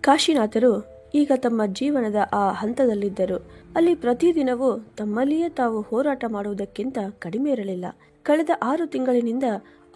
ಕಾಶಿನಾಥರು ಈಗ ತಮ್ಮ ಜೀವನದ ಆ ಹಂತದಲ್ಲಿದ್ದರು. ಅಲ್ಲಿ ಪ್ರತಿದಿನವೂ ತಮ್ಮಲ್ಲಿಯೇ ತಾವು ಹೋರಾಟ ಮಾಡುವುದಕ್ಕಿಂತ ಕಡಿಮೆ ಇರಲಿಲ್ಲ. ಕಳೆದ 6 ತಿಂಗಳಿನಿಂದ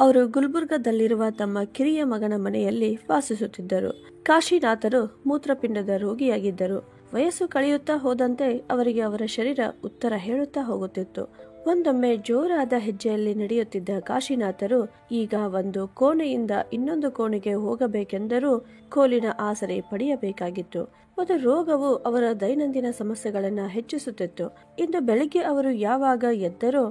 ಅವರು ಗುಲ್ಬರ್ಗದಲ್ಲಿರುವ ತಮ್ಮ ಕಿರಿಯ ಮಗನ ಮನೆಯಲ್ಲಿ ವಾಸಿಸುತ್ತಿದ್ದರು. ಕಾಶಿನಾಥರು ಮೂತ್ರಪಿಂಡದ ರೋಗಿಯಾಗಿದ್ದರು. ವಯಸ್ಸು ಕಳೆಯುತ್ತಾ ಹೋದಂತೆ ಅವರಿಗೆ ಅವರ ಶರೀರ ಉತ್ತರ ಹೇಳುತ್ತಾ ಹೋಗುತ್ತಿತ್ತು. ಒಂದೊಮ್ಮೆ ಜೋರಾದ ಹೆಜ್ಜೆಯಲ್ಲಿ ನಡೆಯುತ್ತಿದ್ದ ಕಾಶಿನಾಥರು ಈಗ ಒಂದು ಕೋಣೆಯಿಂದ ಇನ್ನೊಂದು ಕೋಣೆಗೆ ಹೋಗಬೇಕೆಂದರೂ ಕೋಲಿನ ಆಸರೆ ಪಡೆಯಬೇಕಾಗಿತ್ತು. ಮತ್ತು ರೋಗವು ಅವರ ದೈನಂದಿನ ಸಮಸ್ಯೆಗಳನ್ನು ಹೆಚ್ಚಿಸುತ್ತಿತ್ತು. ಇಂದು ಬೆಳಗ್ಗೆ ಅವರು ಯಾವಾಗ ಎದ್ದರೋ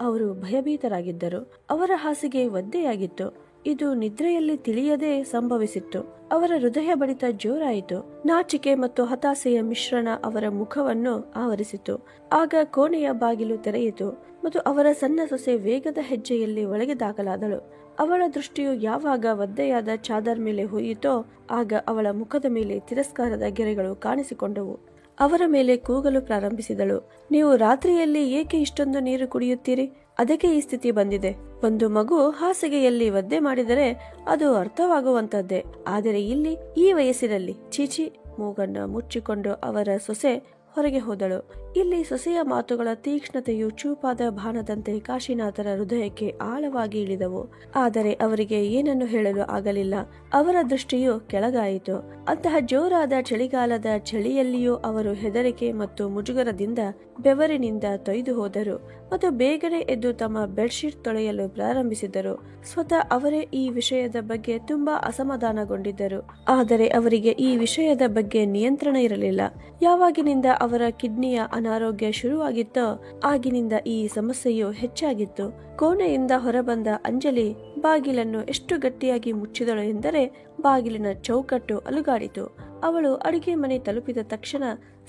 ಅವರು ಭಯಭೀತರಾಗಿದ್ದರು. ಅವರ ಹಾಸಿಗೆ ಒದ್ದೆಯಾಗಿತ್ತು. ಇದು ನಿದ್ರೆಯಲ್ಲಿ ತಿಳಿಯದೇ ಸಂಭವಿಸಿತ್ತು. ಅವರ ಹೃದಯ ಬಡಿತ ಜೋರಾಯಿತು. ನಾಚಿಕೆ ಮತ್ತು ಹತಾಸೆಯ ಮಿಶ್ರಣ ಅವರ ಮುಖವನ್ನು ಆವರಿಸಿತು. ಆಗ ಕೋಣೆಯ ಬಾಗಿಲು ತೆರೆಯಿತು ಮತ್ತು ಅವರ ಸಣ್ಣ ಸೊಸೆ ವೇಗದ ಹೆಜ್ಜೆಯಲ್ಲಿ ಒಳಗೆ ದಾಖಲಾದಳು. ಅವಳ ದೃಷ್ಟಿಯು ಯಾವಾಗ ಒದ್ದೆಯಾದ ಚಾದರ್ ಮೇಲೆ ಹೋಯಿತೋ ಆಗ ಅವಳ ಮುಖದ ಮೇಲೆ ತಿರಸ್ಕಾರದ ಗೆರೆಗಳು ಕಾಣಿಸಿಕೊಂಡವು. ಅವರ ಮೇಲೆ ಕೂಗಲು ಪ್ರಾರಂಭಿಸಿದಳು. ನೀವು ರಾತ್ರಿಯಲ್ಲಿ ಏಕೆ ಇಷ್ಟೊಂದು ನೀರು ಕುಡಿಯುತ್ತೀರಿ? ಅದಕ್ಕೆ ಈ ಸ್ಥಿತಿ ಬಂದಿದೆ. ಒಂದು ಮಗು ಹಾಸಿಗೆಯಲ್ಲಿ ಒದ್ದೆ ಮಾಡಿದರೆ ಅದು ಅರ್ಥವಾಗುವಂತದ್ದೇ. ಆದರೆ ಇಲ್ಲಿ ಈ ವಯಸ್ಸಿನಲ್ಲಿ ಚೀಚಿ. ಮೂಗನ್ನು ಮುಚ್ಚಿಕೊಂಡು ಅವರ ಸೊಸೆ ಹೊರಗೆ ಹೋದಳು. ಇಲ್ಲಿ ಸೊಸೆಯ ಮಾತುಗಳ ತೀಕ್ಷ್ಣತೆಯು ಚೂಪಾದ ಬಾಣದಂತೆ ಕಾಶಿನಾಥರ ಹೃದಯಕ್ಕೆ ಆಳವಾಗಿ ಇಳಿದವು. ಆದರೆ ಅವರಿಗೆ ಏನನ್ನು ಹೇಳಲು ಆಗಲಿಲ್ಲ. ಅವರ ದೃಷ್ಟಿಯು ಕೆಳಗಾಯಿತು. ಅಂತಹ ಜೋರಾದ ಚಳಿಗಾಲದ ಚಳಿಯಲ್ಲಿಯೂ ಅವರು ಹೆದರಿಕೆ ಮತ್ತು ಮುಜುಗರದಿಂದ ಬೆವರಿನಿಂದ ತೊಯ್ದು ಹೋದರು ಮತ್ತು ಬೇಗನೆ ಎದ್ದು ತಮ್ಮ ಬೆಡ್ಶೀಟ್ ತೊಳೆಯಲು ಪ್ರಾರಂಭಿಸಿದರು. ಸ್ವತಃ ಅವರೇ ಈ ವಿಷಯದ ಬಗ್ಗೆ ತುಂಬಾ ಅಸಮಾಧಾನಗೊಂಡಿದ್ದರು. ಆದರೆ ಅವರಿಗೆ ಈ ವಿಷಯದ ಬಗ್ಗೆ ನಿಯಂತ್ರಣ ಇರಲಿಲ್ಲ. ಯಾವಾಗಿನಿಂದ ಅವರ ಕಿಡ್ನಿಯ ಅನಾರೋಗ್ಯ ಶುರುವಾಗಿತ್ತೋ ಆಗಿನಿಂದ ಈ ಸಮಸ್ಯೆಯು ಹೆಚ್ಚಾಗಿತ್ತು. ಕೋಣೆಯಿಂದ ಹೊರಬಂದ ಅಂಜಲಿ ಬಾಗಿಲನ್ನು ಎಷ್ಟು ಗಟ್ಟಿಯಾಗಿ ಮುಚ್ಚಿದಳು ಎಂದರೆ ಬಾಗಿಲಿನ ಚೌಕಟ್ಟು ಅಲುಗಾಡಿತು. ಅವಳು ಅಡಿಗೆ ಮನೆ ತಲುಪಿದ ತಕ್ಷಣ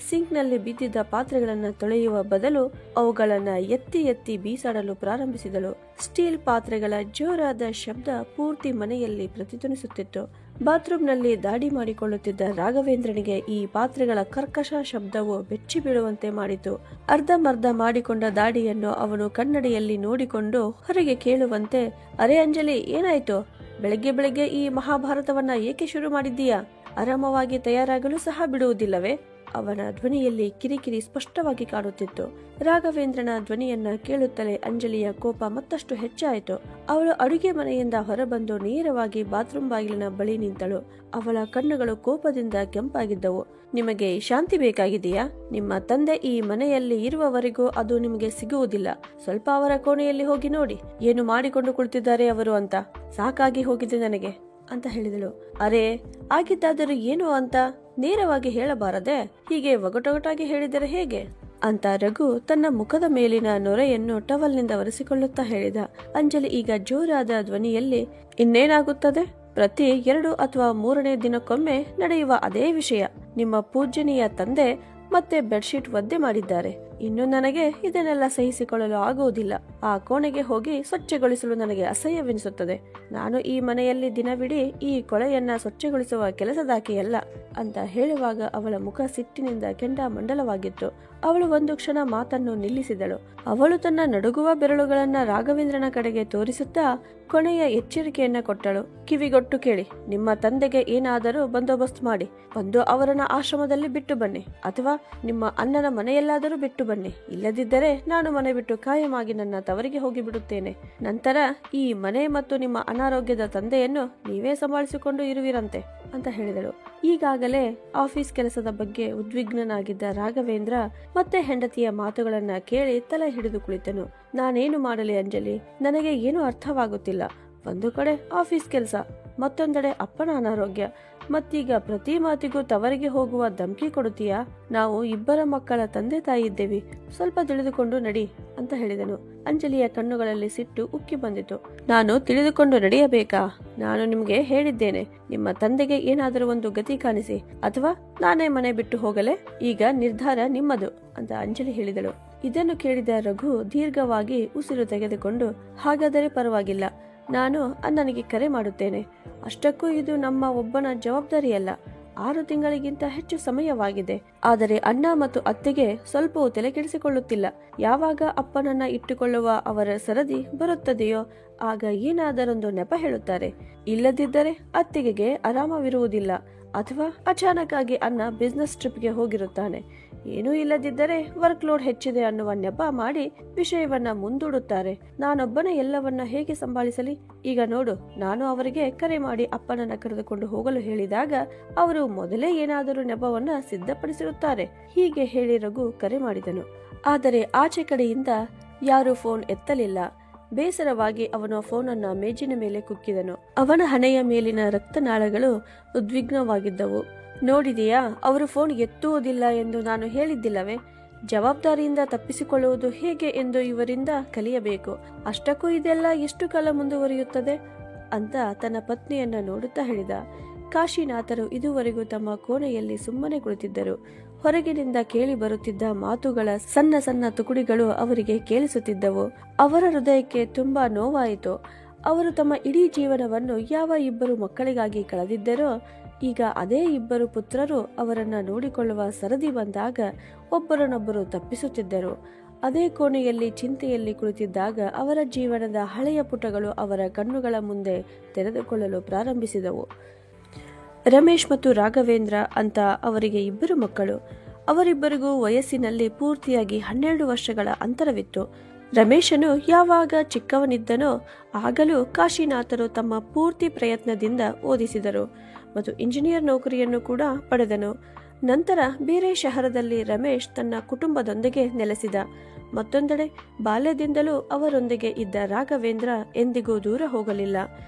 ಸಿಂಕ್ನಲ್ಲಿ ಬಿದ್ದಿದ್ದ ಪಾತ್ರೆಗಳನ್ನು ತೊಳೆಯುವ ಬದಲು ಅವುಗಳನ್ನ ಎತ್ತಿ ಎತ್ತಿ ಬೀಸಾಡಲು ಪ್ರಾರಂಭಿಸಿದಳು. ಸ್ಟೀಲ್ ಪಾತ್ರೆಗಳ ಜೋರಾದ ಶಬ್ದ ಪೂರ್ತಿ ಮನೆಯಲ್ಲಿ ಪ್ರತಿಧ್ವನಿಸುತ್ತಿತ್ತು. ಬಾತ್ರೂಮ್ನಲ್ಲಿ ದಾಡಿ ಮಾಡಿಕೊಳ್ಳುತ್ತಿದ್ದ ರಾಘವೇಂದ್ರನಿಗೆ ಈ ಪಾತ್ರೆಗಳ ಕರ್ಕಶ ಶಬ್ದವು ಬೆಚ್ಚಿ ಬೀಳುವಂತೆ ಮಾಡಿತು. ಅರ್ಧಮರ್ಧ ಮಾಡಿಕೊಂಡ ದಾಡಿಯನ್ನು ಅವನು ಕನ್ನಡಿಯಲ್ಲಿ ನೋಡಿಕೊಂಡು ಹೊರಗೆ ಕೇಳುವಂತೆ, ಅರೆ ಅಂಜಲಿ, ಏನಾಯ್ತು? ಬೆಳಗ್ಗೆ ಬೆಳಗ್ಗೆ ಈ ಮಹಾಭಾರತವನ್ನ ಏಕೆ ಶುರು ಮಾಡಿದ್ದೀಯಾ? ಆರಾಮವಾಗಿ ತಯಾರಾಗಲು ಸಹ ಬಿಡುವುದಿಲ್ಲವೇ? ಅವನ ಧ್ವನಿಯಲ್ಲಿ ಕಿರಿಕಿರಿ ಸ್ಪಷ್ಟವಾಗಿ ಕಾಣುತ್ತಿತ್ತು. ರಾಘವೇಂದ್ರನ ಧ್ವನಿಯನ್ನ ಕೇಳುತ್ತಲೇ ಅಂಜಲಿಯ ಕೋಪ ಮತ್ತಷ್ಟು ಹೆಚ್ಚಾಯಿತು. ಅವಳು ಅಡುಗೆ ಮನೆಯಿಂದ ಹೊರಬಂದು ನೇರವಾಗಿ ಬಾತ್ರೂಮ್ ಬಾಗಿಲಿನ ಬಳಿ ನಿಂತಳು. ಅವಳ ಕಣ್ಣುಗಳು ಕೋಪದಿಂದ ಕೆಂಪಾಗಿದ್ದವು. ನಿಮಗೆ ಶಾಂತಿ ಬೇಕಾಗಿದೆಯಾ? ನಿಮ್ಮ ತಂದೆ ಈ ಮನೆಯಲ್ಲಿ ಇರುವವರೆಗೂ ಅದು ನಿಮಗೆ ಸಿಗುವುದಿಲ್ಲ. ಸ್ವಲ್ಪ ಅವರ ಕೋಣೆಯಲ್ಲಿ ಹೋಗಿ ನೋಡಿ, ಏನು ಮಾಡಿಕೊಂಡು ಕುಳಿತಿದ್ದಾರೆ ಅವರು ಅಂತ. ಸಾಕಾಗಿ ಹೋಗಿದೆ ನನಗೆ ಅಂತ ಹೇಳಿದಳು. ಅರೆ, ಆಗಿದ್ದಾದರೂ ಏನು ಅಂತ ನೇರವಾಗಿ ಹೇಳಬಾರದೆ? ಹೀಗೆ ಒಗಟೊಗಟಾಗಿ ಹೇಳಿದರೆ ಹೇಗೆ ಅಂತ ರಘು ತನ್ನ ಮುಖದ ಮೇಲಿನ ನೊರೆಯನ್ನು ಟವಲ್ನಿಂದ ಒರೆಸಿಕೊಳ್ಳುತ್ತಾ ಹೇಳಿದ. ಅಂಜಲಿ ಈಗ ಜೋರಾದ ಧ್ವನಿಯಲ್ಲಿ, ಇನ್ನೇನಾಗುತ್ತದೆ? ಪ್ರತಿ 2 ಅಥವಾ 3ನೇ ದಿನಕ್ಕೊಮ್ಮೆ ನಡೆಯುವ ಅದೇ ವಿಷಯ. ನಿಮ್ಮ ಪೂಜ್ಯನೀಯ ತಂದೆ ಮತ್ತೆ ಬೆಡ್ಶೀಟ್ ಒದ್ದೆ ಮಾಡಿದ್ದಾರೆ. ಇನ್ನು ನನಗೆ ಇದನ್ನೆಲ್ಲ ಸಹಿಸಿಕೊಳ್ಳಲು ಆಗುವುದಿಲ್ಲ. ಆ ಕೋಣೆಗೆ ಹೋಗಿ ಸ್ವಚ್ಛಗೊಳಿಸಲು ನನಗೆ ಅಸಹ್ಯವೆನಿಸುತ್ತದೆ. ನಾನು ಈ ಮನೆಯಲ್ಲಿ ದಿನವಿಡೀ ಈ ಕೊಳೆಯನ್ನ ಸ್ವಚ್ಛಗೊಳಿಸುವ ಕೆಲಸದಾಕೆಯಲ್ಲ ಅಂತ ಹೇಳುವಾಗ ಅವಳ ಮುಖ ಸಿಟ್ಟಿನಿಂದ ಕೆಂಡಾಮಂಡಲವಾಗಿತ್ತು. ಅವಳು ಒಂದು ಕ್ಷಣ ಮಾತನ್ನು ನಿಲ್ಲಿಸಿದಳು. ಅವಳು ತನ್ನ ನಡುಗುವ ಬೆರಳುಗಳನ್ನ ರಾಘವೇಂದ್ರನ ಕಡೆಗೆ ತೋರಿಸುತ್ತಾ ಕೊನೆಯ ಎಚ್ಚರಿಕೆಯನ್ನ ಕೊಟ್ಟಳು. ಕಿವಿಗೊಟ್ಟು ಕೇಳಿ, ನಿಮ್ಮ ತಂದೆಗೆ ಏನಾದರೂ ಬಂದೋಬಸ್ತ್ ಮಾಡಿ ಒಂದು ಅವರನ್ನ ಆಶ್ರಮದಲ್ಲಿ ಬಿಟ್ಟು ಬನ್ನಿ, ಅಥವಾ ನಿಮ್ಮ ಅಣ್ಣನ ಮನೆಯಲ್ಲಾದರೂ ಬಿಟ್ಟು ಬನ್ನಿ. ಇಲ್ಲದಿದ್ದರೆ ನಾನು ಮನೆ ಬಿಟ್ಟು ಕಾಯಮಾಗಿ ನನ್ನ ತವರಿಗೆ ಹೋಗಿ ಬಿಡುತ್ತೇನೆ. ನಂತರ ಈ ಮನೆ ಮತ್ತು ನಿಮ್ಮ ಅನಾರೋಗ್ಯದ ತಂದೆಯನ್ನು ನೀವೇ ಸಂಭಾಳಿಸಿಕೊಂಡು ಇರುವಿರಂತೆ ಅಂತ ಹೇಳಿದಳು. ಈಗಾಗಲೇ ಆಫೀಸ್ ಕೆಲಸದ ಬಗ್ಗೆ ಉದ್ವಿಗ್ನನಾಗಿದ್ದ ರಾಘವೇಂದ್ರ ಮತ್ತೆ ಹೆಂಡತಿಯ ಮಾತುಗಳನ್ನ ಕೇಳಿ ತಲೆ ಹಿಡಿದು ಕುಳಿತನು. ನಾನೇನು ಮಾಡಲಿ ಅಂಜಲಿ? ನನಗೆ ಏನು ಅರ್ಥವಾಗುತ್ತಿಲ್ಲ. ಒಂದು ಕಡೆ ಆಫೀಸ್ ಕೆಲಸ, ಮತ್ತೊಂದೆಡೆ ಅಪ್ಪನ ಅನಾರೋಗ್ಯ, ಮತ್ತೀಗ ಪ್ರತಿ ಮಾತಿಗೂ ತವರಿಗೆ ಹೋಗುವ ಧಮಕಿ ಕೊಡುತ್ತೀಯಾ? ನಾವು 2 ಮಕ್ಕಳ ತಂದೆ ತಾಯಿ ಇದ್ದೇವೆ, ಸ್ವಲ್ಪ ತಿಳಿದುಕೊಂಡು ನಡಿ ಅಂತ ಹೇಳಿದನು. ಅಂಜಲಿಯ ಕಣ್ಣುಗಳಲ್ಲಿ ಸಿಟ್ಟು ಉಕ್ಕಿ ಬಂದಿತು. ನಾನು ತಿಳಿದುಕೊಂಡು ನಡೆಯಬೇಕಾ? ನಾನು ನಿಮ್ಗೆ ಹೇಳಿದ್ದೇನೆ, ನಿಮ್ಮ ತಂದೆಗೆ ಏನಾದರೂ ಒಂದು ಗತಿ ಕಾಣಿಸಿ, ಅಥವಾ ನಾನೇ ಮನೆ ಬಿಟ್ಟು ಹೋಗಲೇ. ಈಗ ನಿರ್ಧಾರ ನಿಮ್ಮದು ಅಂತ ಅಂಜಲಿ ಹೇಳಿದಳು. ಇದನ್ನು ಕೇಳಿದ ರಘು ದೀರ್ಘವಾಗಿ ಉಸಿರು ತೆಗೆದುಕೊಂಡು, ಹಾಗಾದರೆ ಪರವಾಗಿಲ್ಲ, ನಾನು ಅಣ್ಣನಿಗೆ ಕರೆ ಮಾಡುತ್ತೇನೆ. ಅಷ್ಟಕ್ಕೂ ಇದು ನಮ್ಮ ಒಬ್ಬನ ಜವಾಬ್ದಾರಿಯಲ್ಲ. 6 ತಿಂಗಳಿಗಿಂತ ಹೆಚ್ಚು ಸಮಯವಾಗಿದೆ. ಆದರೆ ಅಣ್ಣ ಮತ್ತು ಅತ್ತೆಗೆ ಸ್ವಲ್ಪವೂ ತಲೆಕೆಡಿಸಿಕೊಳ್ಳುತ್ತಿಲ್ಲ. ಯಾವಾಗ ಅಪ್ಪನನ್ನ ಇಟ್ಟುಕೊಳ್ಳುವ ಅವರ ಸರದಿ ಬರುತ್ತದೆಯೋ ಆಗ ಏನಾದರೊಂದು ನೆಪ ಹೇಳುತ್ತಾರೆ. ಇಲ್ಲದಿದ್ದರೆ ಅತ್ತಿಗೆಗೆ ಆರಾಮವಿರುವುದಿಲ್ಲ. ಅಥವಾ ಅಚಾನಕ್ ಆಗಿ ಅಣ್ಣ ಬಿಸ್ನೆಸ್ ಟ್ರಿಪ್ಗೆ ಹೋಗಿರುತ್ತಾನೆ. ಏನೂ ಇಲ್ಲದಿದ್ದರೆ ವರ್ಕ್ ಲೋಡ್ ಹೆಚ್ಚಿದೆ ಅನ್ನುವ ನೆಪ ಮಾಡಿ ವಿಷಯವನ್ನ ಮುಂದೂಡುತ್ತಾರೆ. ನಾನೊಬ್ಬನೇ ಎಲ್ಲವನ್ನ ಹೇಗೆ ಸಂಭಾಳಿಸಲಿ? ಈಗ ನೋಡು, ನಾನು ಅವರಿಗೆ ಕರೆ ಮಾಡಿ ಅಪ್ಪನನ್ನ ಕರೆದುಕೊಂಡು ಹೋಗಲು ಹೇಳಿದಾಗ ಅವರು ಮೊದಲೇ ಏನಾದರೂ ನೆಪವನ್ನ ಸಿದ್ಧಪಡಿಸಿರುತ್ತಾರೆ. ಹೀಗೆ ಹೇಳಿ ರಘು ಕರೆ ಮಾಡಿದನು. ಆದರೆ ಆಚೆ ಕಡೆಯಿಂದ ಯಾರೂ ಫೋನ್ ಎತ್ತಲಿಲ್ಲ. ಬೇಸರವಾಗಿ ಅವನ ಫೋನನ್ನ ಮೇಜಿನ ಮೇಲೆ ಕುಕ್ಕಿದನು. ಅವನ ಹಣೆಯ ಮೇಲಿನ ರಕ್ತನಾಳಗಳು ಉದ್ವಿಗ್ನವಾಗಿದ್ದವು. ನೋಡಿದೆಯಾ, ಅವರು ಫೋನ್ ಎತ್ತುವುದಿಲ್ಲ ಎಂದು ನಾನು ಹೇಳಿದ್ದಿಲ್ಲವೇ? ಜವಾಬ್ದಾರಿಯಿಂದ ತಪ್ಪಿಸಿಕೊಳ್ಳುವುದು ಹೇಗೆ ಎಂದು ಇವರಿಂದ ಕಲಿಯಬೇಕು. ಅಷ್ಟಕ್ಕೂ ಇದೆಲ್ಲ ಎಷ್ಟು ಕಾಲ ಮುಂದುವರಿಯುತ್ತದೆ ಅಂತ ತನ್ನ ಪತ್ನಿಯನ್ನ ನೋಡುತ್ತಾ ಹೇಳಿದ. ಕಾಶಿನಾಥರು ಇದುವರೆಗೂ ತಮ್ಮ ಕೋಣೆಯಲ್ಲಿ ಸುಮ್ಮನೆ ಕುಳಿತಿದ್ದರು. ಹೊರಗಿನಿಂದ ಕೇಳಿ ಬರುತ್ತಿದ್ದ ಮಾತುಗಳ ಸಣ್ಣ ಸಣ್ಣ ತುಕುಡಿಗಳು ಅವರಿಗೆ ಕೇಳಿಸುತ್ತಿದ್ದವು. ಅವರ ಹೃದಯಕ್ಕೆ ತುಂಬಾ ನೋವಾಯಿತು. ಅವರು ತಮ್ಮ ಇಡೀ ಜೀವನವನ್ನು ಯಾವ ಇಬ್ಬರು ಮಕ್ಕಳಿಗಾಗಿ ಕಳೆದಿದ್ದರೋ, ಈಗ ಅದೇ ಇಬ್ಬರು ಪುತ್ರರು ಅವರನ್ನ ನೋಡಿಕೊಳ್ಳುವ ಸರದಿ ಬಂದಾಗ ಒಬ್ಬರನ್ನೊಬ್ಬರು ತಪ್ಪಿಸುತ್ತಿದ್ದರು. ಅದೇ ಕೋಣೆಯಲ್ಲಿ ಚಿಂತೆಯಲ್ಲಿ ಕುಳಿತಿದ್ದಾಗ ಅವರ ಜೀವನದ ಹಳೆಯ ಪುಟಗಳು ಅವರ ಕಣ್ಣುಗಳ ಮುಂದೆ ತೆರೆದುಕೊಳ್ಳಲು ಪ್ರಾರಂಭಿಸಿದವು. ರಮೇಶ್ ಮತ್ತು ರಾಘವೇಂದ್ರ ಅಂತ ಅವರಿಗೆ ಇಬ್ಬರು ಮಕ್ಕಳು. ಅವರಿಬ್ಬರಿಗೂ ವಯಸ್ಸಿನಲ್ಲಿ ಪೂರ್ತಿಯಾಗಿ 12 ವರ್ಷಗಳ ಅಂತರವಿತ್ತು. ರಮೇಶನು ಯಾವಾಗ ಚಿಕ್ಕವನಿದ್ದನೋ ಆಗಲೂ ಕಾಶಿನಾಥರು ತಮ್ಮ ಪೂರ್ತಿ ಪ್ರಯತ್ನದಿಂದ ಓದಿಸಿದರು ಮತ್ತು ಇಂಜಿನಿಯರ್ ನೌಕರಿಯನ್ನು ಕೂಡ ಪಡೆದನು. ನಂತರ ಬೇರೆ ಶಹರದಲ್ಲಿ ರಮೇಶ್ ತನ್ನ ಕುಟುಂಬದೊಂದಿಗೆ ನೆಲೆಸಿದ. ಮತ್ತೊಂದೆಡೆ ಬಾಲ್ಯದಿಂದಲೂ ಅವರೊಂದಿಗೆ ಇದ್ದ ರಾಘವೇಂದ್ರ ಎಂದಿಗೂ ದೂರ ಹೋಗಲಿಲ್ಲ.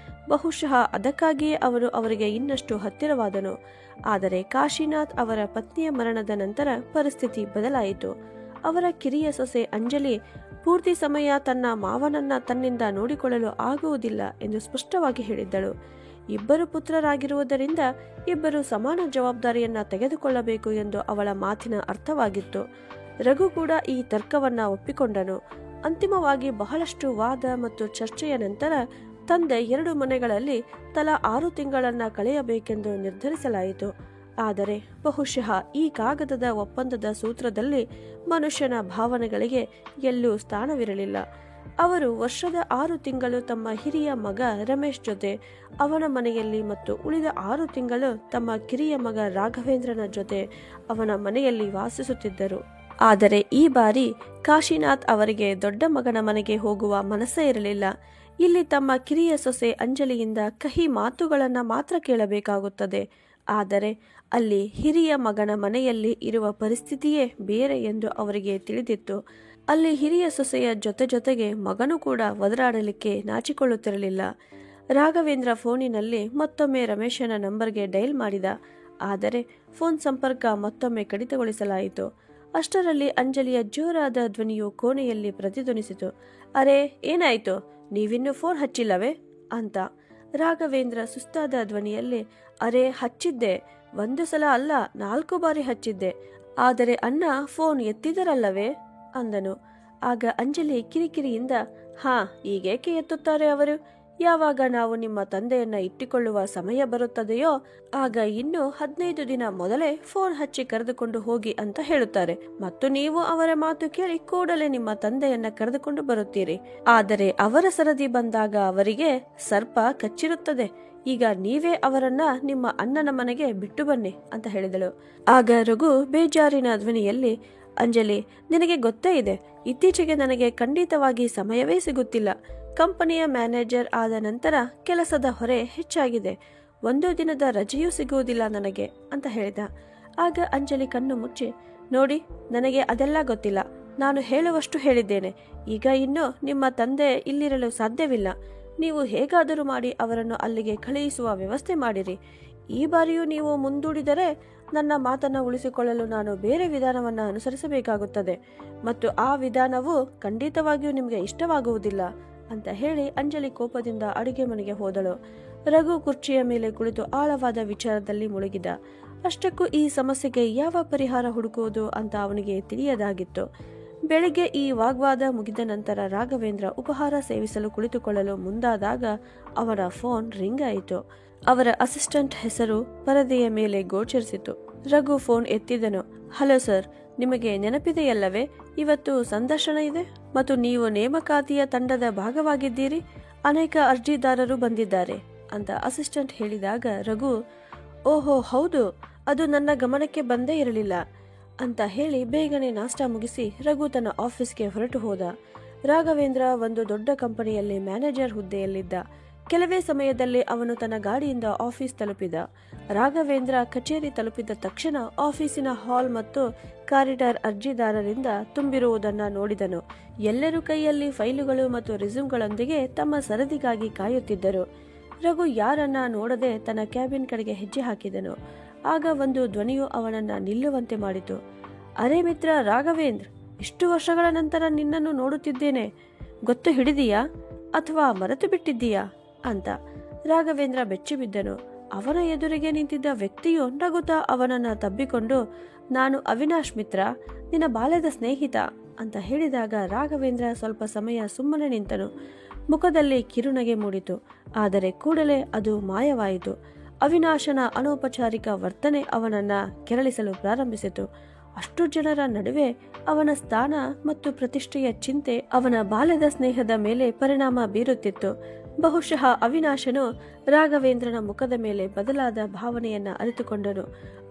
ಬಹುಶಃ ಅದಕ್ಕಾಗಿಯೇ ಅವನು ಅವರಿಗೆ ಇನ್ನಷ್ಟು ಹತ್ತಿರವಾದನು. ಆದರೆ ಕಾಶಿನಾಥ್ ಅವರ ಪತ್ನಿಯ ಮರಣದ ನಂತರ ಪರಿಸ್ಥಿತಿ ಬದಲಾಯಿತು. ಅವರ ಕಿರಿಯ ಸೊಸೆ ಅಂಜಲಿ ಪೂರ್ತಿ ಸಮಯ ತನ್ನ ಮಾವನನ್ನ ತನ್ನಿಂದ ನೋಡಿಕೊಳ್ಳಲು ಆಗುವುದಿಲ್ಲ ಎಂದು ಸ್ಪಷ್ಟವಾಗಿ ಹೇಳಿದ್ದಳು. ಇಬ್ಬರು ಪುತ್ರರಾಗಿರುವುದರಿಂದ ಇಬ್ಬರು ಸಮಾನ ಜವಾಬ್ದಾರಿಯನ್ನ ತೆಗೆದುಕೊಳ್ಳಬೇಕು ಎಂದು ಅವಳ ಮಾತಿನ ಅರ್ಥವಾಗಿತ್ತು. ರಘು ಕೂಡ ಈ ತರ್ಕವನ್ನ ಒಪ್ಪಿಕೊಂಡನು. ಅಂತಿಮವಾಗಿ ಬಹಳಷ್ಟು ವಾದ ಮತ್ತು ಚರ್ಚೆಯ ನಂತರ ತಂದೆ 2 ಮನೆಗಳಲ್ಲಿ ತಲಾ 6 ತಿಂಗಳನ್ನ ಕಳೆಯಬೇಕೆಂದು ನಿರ್ಧರಿಸಲಾಯಿತು. ಆದರೆ ಬಹುಶಃ ಈ ಕಾಗದದ ಒಪ್ಪಂದದ ಸೂತ್ರದಲ್ಲಿ ಮನುಷ್ಯನ ಭಾವನೆಗಳಿಗೆ ಎಲ್ಲೂ ಸ್ಥಾನವಿರಲಿಲ್ಲ. ಅವರು ವರ್ಷದ 6 ತಿಂಗಳು ತಮ್ಮ ಹಿರಿಯ ಮಗ ರಮೇಶ್ ಜೊತೆ ಅವನ ಮನೆಯಲ್ಲಿ ಮತ್ತು ಉಳಿದ 6 ತಿಂಗಳು ತಮ್ಮ ಕಿರಿಯ ಮಗ ರಾಘವೇಂದ್ರನ ಜೊತೆ ಅವನ ಮನೆಯಲ್ಲಿ ವಾಸಿಸುತ್ತಿದ್ದರು. ಆದರೆ ಈ ಬಾರಿ ಕಾಶಿನಾಥ್ ಅವರಿಗೆ ದೊಡ್ಡ ಮಗನ ಮನೆಗೆ ಹೋಗುವ ಮನಸ್ಸೇ ಇರಲಿಲ್ಲ. ಇಲ್ಲಿ ತಮ್ಮ ಕಿರಿಯ ಸೊಸೆ ಅಂಜಲಿಯಿಂದ ಕಹಿ ಮಾತುಗಳನ್ನ ಮಾತ್ರ ಕೇಳಬೇಕಾಗುತ್ತದೆ. ಆದರೆ ಅಲ್ಲಿ ಹಿರಿಯ ಮಗನ ಮನೆಯಲ್ಲಿ ಇರುವ ಪರಿಸ್ಥಿತಿಯೇ ಬೇರೆ ಎಂದು ಅವರಿಗೆ ತಿಳಿದಿತ್ತು. ಅಲ್ಲಿ ಹಿರಿಯ ಸೊಸೆಯ ಜೊತೆಗೆ ಮಗನೂ ಕೂಡ ಒದರಾಡಲಿಕ್ಕೆ ನಾಚಿಕೊಳ್ಳುತ್ತಿರಲಿಲ್ಲ. ರಾಘವೇಂದ್ರ ಫೋನಿನಲ್ಲಿ ಮತ್ತೊಮ್ಮೆ ರಮೇಶನ ನಂಬರ್ಗೆ ಡಯಲ್ ಮಾಡಿದ. ಆದರೆ ಫೋನ್ ಸಂಪರ್ಕ ಮತ್ತೊಮ್ಮೆ ಕಡಿತಗೊಳಿಸಲಾಯಿತು. ಅಷ್ಟರಲ್ಲಿ ಅಂಜಲಿಯ ಜೋರಾದ ಧ್ವನಿಯು ಕೋಣೆಯಲ್ಲಿ ಪ್ರತಿಧ್ವನಿಸಿತು. ಅರೆ, ಏನಾಯ್ತು? ನೀವಿನ್ನೂ ಫೋನ್ ಹಚ್ಚಿಲ್ಲವೇ ಅಂತ. ರಾಘವೇಂದ್ರ ಸುಸ್ತಾದ ಧ್ವನಿಯಲ್ಲಿ, ಅರೆ ಹಚ್ಚಿದ್ದೆ, 1 ಸಲ ಅಲ್ಲ 4 ಬಾರಿ ಹಚ್ಚಿದ್ದೆ, ಆದರೆ ಅಣ್ಣ ಫೋನ್ ಎತ್ತಿದರಲ್ಲವೇ ಅಂದನು. ಆಗ ಅಂಜಲಿ ಕಿರಿಕಿರಿಯಿಂದ, ಹಾ, ಈಗೇಕೆ ಎತ್ತುತ್ತಾರೆ ಅವರು? ಯಾವಾಗ ನಾವು ನಿಮ್ಮ ತಂದೆಯನ್ನ ಇಟ್ಟುಕೊಳ್ಳುವ ಸಮಯ ಬರುತ್ತದೆಯೋ ಆಗ ಇನ್ನು 15 ದಿನ ಮೊದಲೇ ಫೋನ್ ಹಚ್ಚಿ ಕರೆದುಕೊಂಡು ಹೋಗಿ ಅಂತ ಹೇಳುತ್ತಾರೆ. ಮತ್ತು ನೀವು ಅವರ ಮಾತು ಕೇಳಿ ಕೂಡಲೇ ನಿಮ್ಮ ತಂದೆಯನ್ನ ಕರೆದುಕೊಂಡು ಬರುತ್ತೀರಿ. ಆದರೆ ಅವರ ಸರದಿ ಬಂದಾಗ ಅವರಿಗೆ ಸರ್ಪ ಕಚ್ಚಿರುತ್ತದೆ. ಈಗ ನೀವೇ ಅವರನ್ನ ನಿಮ್ಮ ಅಣ್ಣನ ಮನೆಗೆ ಬಿಟ್ಟು ಬನ್ನಿ ಅಂತ ಹೇಳಿದಳು. ಆಗ ರಘು ಬೇಜಾರಿನ ಧ್ವನಿಯಲ್ಲಿ, ಅಂಜಲಿ, ನಿನಗೆ ಗೊತ್ತೇ ಇದೆ, ಇತ್ತೀಚೆಗೆ ನನಗೆ ಖಂಡಿತವಾಗಿ ಸಮಯವೇ ಸಿಗುತ್ತಿಲ್ಲ. ಕಂಪನಿಯ ಮ್ಯಾನೇಜರ್ ಆದ ನಂತರ ಕೆಲಸದ ಹೊರೆ ಹೆಚ್ಚಾಗಿದೆ. 1 ದಿನದ ರಜೆಯೂ ಸಿಗುವುದಿಲ್ಲ ನನಗೆ ಅಂತ ಹೇಳಿದ. ಆಗ ಅಂಜಲಿ ಕಣ್ಣು ಮುಚ್ಚಿ, ನೋಡಿ, ನನಗೆ ಅದೆಲ್ಲ ಗೊತ್ತಿಲ್ಲ. ನಾನು ಹೇಳುವಷ್ಟು ಹೇಳಿದ್ದೇನೆ. ಈಗ ಇನ್ನು ನಿಮ್ಮ ತಂದೆ ಇಲ್ಲಿರಲು ಸಾಧ್ಯವಿಲ್ಲ. ನೀವು ಹೇಗಾದರೂ ಮಾಡಿ ಅವರನ್ನು ಅಲ್ಲಿಗೆ ಕಳುಹಿಸುವ ವ್ಯವಸ್ಥೆ ಮಾಡಿರಿ. ಈ ಬಾರಿಯೂ ನೀವು ಮುಂದೂಡಿದರೆ ನನ್ನ ಮಾತನ್ನು ಉಳಿಸಿಕೊಳ್ಳಲು ನಾನು ಬೇರೆ ವಿಧಾನವನ್ನು ಅನುಸರಿಸಬೇಕಾಗುತ್ತದೆ ಮತ್ತು ಆ ವಿಧಾನವು ಖಂಡಿತವಾಗಿಯೂ ನಿಮಗೆ ಇಷ್ಟವಾಗುವುದಿಲ್ಲ ಅಂತ ಹೇಳಿ ಅಂಜಲಿ ಕೋಪದಿಂದ ಅಡುಗೆ ಮನೆಗೆ ಹೋದಳು. ರಘು ಕುರ್ಚಿಯ ಮೇಲೆ ಕುಳಿತು ಆಳವಾದ ವಿಚಾರದಲ್ಲಿ ಮುಳುಗಿದ. ಅಷ್ಟಕ್ಕೂ ಈ ಸಮಸ್ಯೆಗೆ ಯಾವ ಪರಿಹಾರ ಹುಡುಕುವುದು ಅಂತ ಅವನಿಗೆ ತಿಳಿಯದಾಗಿತ್ತು. ಬೆಳಿಗ್ಗೆ ಈ ವಾಗ್ವಾದ ಮುಗಿದ ನಂತರ ರಾಘವೇಂದ್ರ ಉಪಹಾರ ಸೇವಿಸಲು ಕುಳಿತುಕೊಳ್ಳಲು ಮುಂದಾದಾಗ ಅವರ ಫೋನ್ ರಿಂಗ್ ಆಯಿತು. ಅವರ ಅಸಿಸ್ಟೆಂಟ್ ಹೆಸರು ಪರದೆಯ ಮೇಲೆ ಗೋಚರಿಸಿತು. ರಘು ಫೋನ್ ಎತ್ತಿದನು. ಹಲೋ ಸರ್, ನಿಮಗೆ ನೆನಪಿದೆಯಲ್ಲವೇ, ಇವತ್ತು ಸಂದರ್ಶನ ಇದೆ ಮತ್ತು ನೀವು ನೇಮಕಾತಿಯ ತಂಡದ ಭಾಗವಾಗಿದ್ದೀರಿ. ಅನೇಕ ಅರ್ಜಿದಾರರು ಬಂದಿದ್ದಾರೆ ಅಂತ ಅಸಿಸ್ಟೆಂಟ್ ಹೇಳಿದಾಗ ರಘು, ಓಹೋ ಹೌದು, ಅದು ನನ್ನ ಗಮನಕ್ಕೆ ಬಂದೇ ಇರಲಿಲ್ಲ ಅಂತ ಹೇಳಿ ಬೇಗನೆ ನಾಷ್ಟಾ ಮುಗಿಸಿ ರಘು ತನ್ನ ಆಫೀಸ್ಗೆ ಹೊರಟು ಹೋದ. ರಾಘವೇಂದ್ರ ಒಂದು ದೊಡ್ಡ ಕಂಪನಿಯಲ್ಲಿ ಮ್ಯಾನೇಜರ್ ಹುದ್ದೆಯಲ್ಲಿದ್ದ. ಕೆಲವೇ ಸಮಯದಲ್ಲಿ ಅವನು ತನ್ನ ಗಾಡಿಯಿಂದ ಆಫೀಸ್ ತಲುಪಿದ. ರಾಘವೇಂದ್ರ ಕಚೇರಿ ತಲುಪಿದ ತಕ್ಷಣ ಆಫೀಸಿನ ಹಾಲ್ ಮತ್ತು ಕಾರಿಡಾರ್ ಅರ್ಜಿದಾರರಿಂದ ತುಂಬಿರುವುದನ್ನು ನೋಡಿದನು. ಎಲ್ಲರೂ ಕೈಯಲ್ಲಿ ಫೈಲುಗಳು ಮತ್ತು ರೆಸ್ಯೂಮ್ಗಳೊಂದಿಗೆ ತಮ್ಮ ಸರದಿಗಾಗಿ ಕಾಯುತ್ತಿದ್ದರು. ರಘು ಯಾರನ್ನ ನೋಡದೆ ತನ್ನ ಕ್ಯಾಬಿನ್ ಕಡೆಗೆ ಹೆಜ್ಜೆ ಹಾಕಿದನು. ಆಗ ಒಂದು ಧ್ವನಿಯು ಅವನನ್ನ ನಿಲ್ಲುವಂತೆ ಮಾಡಿತು. ಅರೆ ಮಿತ್ರ ರಾಘವೇಂದ್ರ, ಇಷ್ಟು ವರ್ಷಗಳ ನಂತರ ನಿನ್ನನ್ನು ನೋಡುತ್ತಿದ್ದೇನೆ. ಗೊತ್ತು ಹಿಡಿದೀಯಾ ಅಥವಾ ಮರೆತು ಬಿಟ್ಟಿದ್ದೀಯಾ ಅಂತ. ರಾಘವೇಂದ್ರ ಬೆಚ್ಚಿಬಿದ್ದನು. ಅವನ ಎದುರಿಗೆ ನಿಂತಿದ್ದ ವ್ಯಕ್ತಿಯು ನಗುತ್ತಾ ಅವನನ್ನ ತಬ್ಬಿಕೊಂಡು, ನಾನು ಅವಿನಾಶ್ ಮಿತ್ರ, ನಿನ್ನ ಬಾಲ್ಯದ ಸ್ನೇಹಿತ ಅಂತ ಹೇಳಿದಾಗ ರಾಘವೇಂದ್ರ ಸ್ವಲ್ಪ ಸಮಯ ಸುಮ್ಮನೆ ನಿಂತನು. ಮುಖದಲ್ಲಿ ಕಿರುನಗೆ ಮೂಡಿತು. ಆದರೆ ಕೂಡಲೇ ಅದು ಮಾಯವಾಯಿತು. ಅವಿನಾಶನ ಅನೌಪಚಾರಿಕ ವರ್ತನೆ ಅವನನ್ನ ಕೆರಳಿಸಲು ಪ್ರಾರಂಭಿಸಿತು. ಅಷ್ಟು ಜನರ ನಡುವೆ ಅವನ ಸ್ಥಾನ ಮತ್ತು ಪ್ರತಿಷ್ಠೆಯ ಚಿಂತೆ ಅವನ ಬಾಲ್ಯದ ಸ್ನೇಹದ ಮೇಲೆ ಪರಿಣಾಮ ಬೀರುತ್ತಿತ್ತು. ಬಹುಶಃ ಅವಿನಾಶನು ರಾಘವೇಂದ್ರನ ಮುಖದ ಮೇಲೆ ಬದಲಾದ ಭಾವನೆಯನ್ನ ಅರಿತುಕೊಂಡನು.